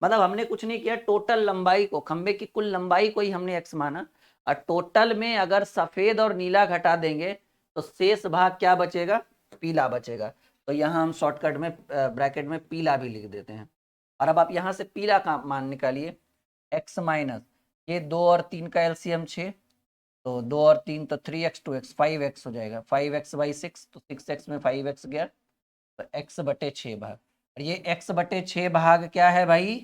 मतलब हमने कुछ नहीं किया, टोटल लंबाई को, खंबे की कुल लंबाई को ही हमने x माना और टोटल में अगर सफेद और नीला घटा देंगे तो शेष भाग क्या बचेगा, पीला बचेगा। तो यहाँ हम शॉर्टकट में ब्रैकेट में पीला भी लिख देते हैं। और अब आप यहाँ से पीला का मान निकालिए, x माइनस ये 2 और 3 का एलसीएम 6, तो 2 और 3 तो 3x 2x 5x हो जाएगा। 5x/6 तो 6x में 5x गया तो x/6 भाग। और ये x/6 भाग क्या है भाई,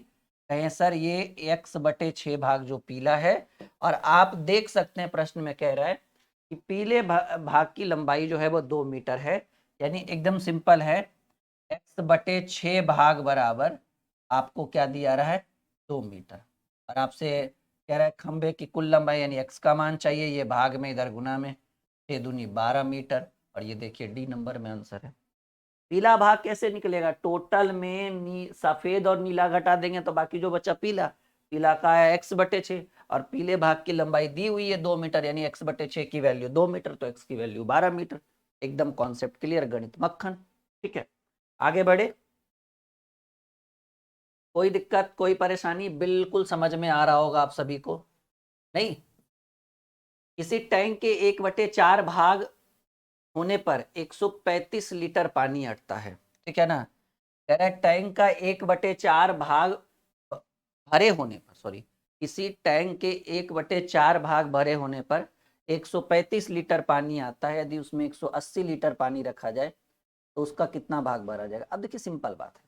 कहें सर ये x/6 भाग जो पीला है। और आप देख सकते हैं प्रश्न में कह रहा है कि पीले भाग की लंबाई जो है वो 2 मीटर है, यानी एकदम सिंपल है, x/6 भाग बराबर आपको क्या दिया रहा है, 2 मीटर। और आपसे कह रहा है खंबे की कुल लंबाई यानी x का मान चाहिए, ये भाग में इधर गुना में 6 दूनी 12 मीटर। और ये देखिए डी नंबर में आंसर है। पीला भाग कैसे निकलेगा, टोटल में सफेद और नीला घटा देंगे तो बाकी जो बचा पीला, पीला का है x/6 और पीले भाग की लंबाई दी हुई है 2 मीटर, यानी x/6 की वैल्यू 2 मीटर तो x की वैल्यू 12 मीटर। एकदम कॉन्सेप्ट क्लियर, गणित मक्खन, ठीक है। आगे बढ़े, कोई दिक्कत कोई परेशानी, बिल्कुल समझ में आ रहा होगा आप सभी को, नहीं। किसी टैंक के 1/4 भाग होने पर 135 लीटर पानी अटता है, ठीक है ना। कह रहा है टैंक का 1/4 भाग भरे होने पर, सॉरी, किसी टैंक के 1/4 भाग भरे होने पर 135 लीटर पानी आता है। यदि उसमें 180 लीटर पानी रखा जाए तो उसका कितना भाग भरा जाएगा। अब देखिए सिंपल बात है,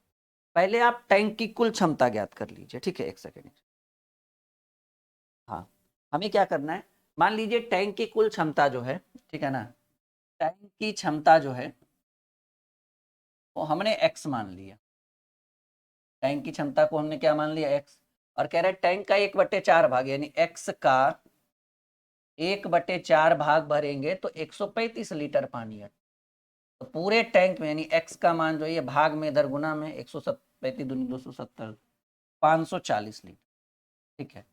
पहले आप टैंक की कुल क्षमता ज्ञात कर लीजिए, ठीक है। एक सेकेंड, हाँ, हमें क्या करना है, मान लीजिए टैंक की कुल क्षमता जो है, ठीक है ना, टैंक की क्षमता जो है वो हमने x मान लिया। टैंक की क्षमता को हमने क्या मान लिया, x। और कह रहा है टैंक का 1/4 भाग यानी x का 1/4 भाग भरेंगे तो 135 लीटर पानी है। तो पूरे टैंक में यानी x का मान जो है ये भाग में इधर गुना में 135 दूनी 270 540 लीटर, ठीक है।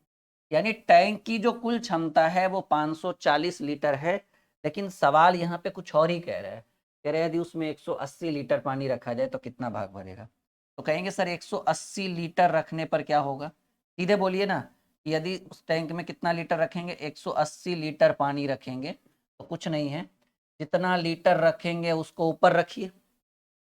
यानी टैंक की जो कुल क्षमता है वो 540 लीटर है। लेकिन सवाल यहाँ पे कुछ और ही कह रहा है, कह रहे हैं यदि उसमें 180 लीटर पानी रखा जाए तो कितना भाग भरेगा। तो कहेंगे सर 180 लीटर रखने पर क्या होगा, सीधे बोलिए ना, कि यदि उस टैंक में कितना लीटर रखेंगे, 180 लीटर पानी रखेंगे तो कुछ नहीं है, जितना लीटर रखेंगे उसको ऊपर रखिए,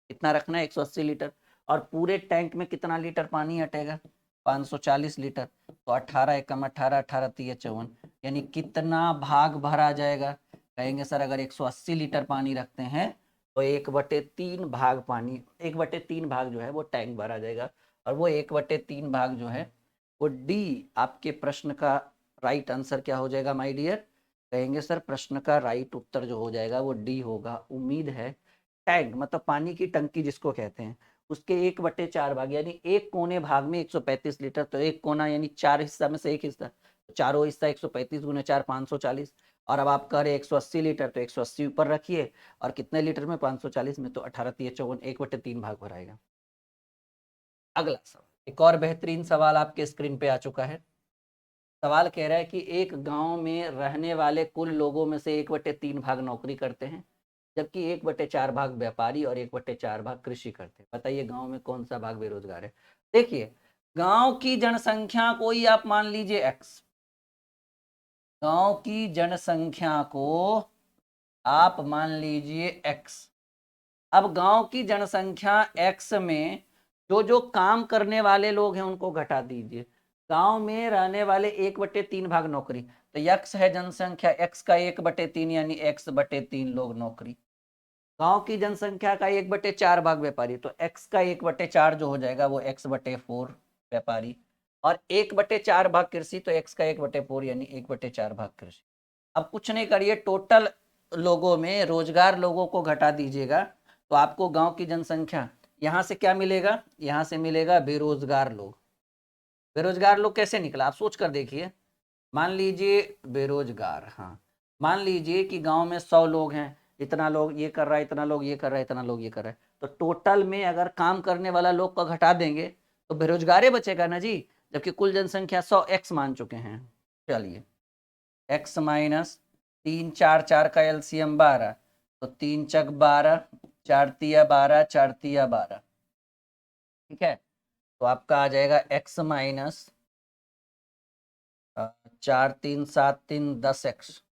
कितना रखना है 180 लीटर। और पूरे टैंक में कितना लीटर पानी हटेगा, 540 लीटर। तो 18 एकम 18 18 3 54, यानी कितना भाग भरा जाएगा। कहेंगे सर अगर 180 लीटर पानी रखते हैं तो 1/3 भाग पानी, 1/3 भाग जो है वो टैंक भरा जाएगा। और वो 1/3 भाग जो है वो डी, आपके प्रश्न का राइट आंसर क्या हो जाएगा माय डियर, कहेंगे सर प्रश्न का राइट उत्तर जो हो जाएगा वो डी होगा। उम्मीद है। टैंक मतलब पानी की टंकी जिसको कहते हैं, उसके 1/4 भाग यानी एक कोने भाग में 135 लीटर, तो एक कोना यानी 4 हिस्सा में से एक हिस्सा, तो चारों हिस्सा 135 गुने 4 540। और अब आप कह रहे 180 लीटर, तो 180 ऊपर रखिए और कितने लीटर में 540 में, तो 18 3 54 1/3 भाग भराएगा। अगला सवाल, एक और बेहतरीन सवाल आपके स्क्रीन पे आ चुका है। सवाल कह रहा है कि एक गांव में रहने वाले कुल लोगों में से 1/3 भाग नौकरी करते हैं, जबकि 1/4 भाग व्यापारी और 1/4 भाग कृषि करते हैं। बताइए गांव में कौन सा भाग बेरोजगार है। देखिए, गांव की जनसंख्या को ही आप मान लीजिए एक्स, गांव की जनसंख्या को आप मान लीजिए एक्स। अब गांव की जनसंख्या एक्स में जो जो काम करने वाले लोग हैं उनको घटा दीजिए। गांव में रहने वाले 1/3 भाग नौकरी, तो एक्स है जनसंख्या, एक्स का 1/3 यानी x/3 लोग नौकरी। गांव की जनसंख्या का 1/4 भाग व्यापारी, तो एक्स का 1/4 जो हो जाएगा वो x/4 व्यापारी, और 1/4 भाग कृषि, तो एक्स का 1/4 यानी 1/4 भाग कृषि। अब कुछ नहीं करिए, टोटल लोगों में रोजगार लोगों को घटा दीजिएगा, तो आपको गांव की जनसंख्या, यहां से क्या मिलेगा, यहां से मिलेगा बेरोजगार लोग। बेरोजगार लोग कैसे निकला आप सोच कर देखिए। मान लीजिए बेरोजगार, हाँ, मान लीजिए कि गांव में 100 लोग हैं, इतना लोग ये कर रहा है, इतना लोग ये कर रहा है, इतना लोग ये कर रहा है, तो टोटल में अगर काम करने वाला लोग को घटा देंगे तो बेरोजगार बचेगा ना जी, जबकि कुल जनसंख्या 100 एक्स मान चुके हैं। चलिए, एक्स माइनस 3 4 4 का एलसीएम 12, तो 3 चक 12, 4 तिया 12, 4 तिया 12। ठीक है, तो आपका आ जाएगा एक्स माइनस 4 3 7 3 10x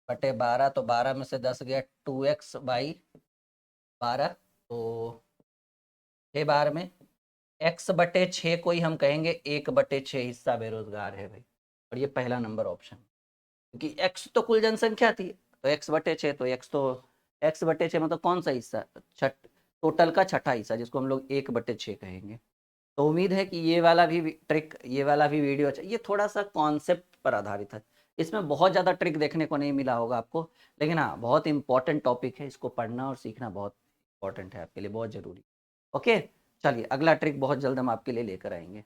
बटे 12, तो 12 में से 10 गया 2x/12, तो 6 बार में x/6 को ही हम कहेंगे 1/6 हिस्सा बेरोजगार है भाई। और ये पहला नंबर ऑप्शन, क्योंकि x तो कुल जनसंख्या थी, तो x/6, तो x/6 मतलब कौन सा हिस्सा, छठ टोटल का छठा हिस्सा, जिसको हम लोग 1/6 कहेंगे। तो उम्मीद है कि ये वाला भी ट्रिक, ये वाला भी वीडियो अच्छा, ये थोड़ा सा कॉन्सेप्ट पर आधारित है, इसमें बहुत ज़्यादा ट्रिक देखने को नहीं मिला होगा आपको, लेकिन हाँ बहुत इंपॉर्टेंट टॉपिक है, इसको पढ़ना और सीखना बहुत इंपॉर्टेंट है आपके लिए, बहुत ज़रूरी। ओके, चलिए अगला ट्रिक बहुत जल्द हम आपके लिए लेकर आएंगे।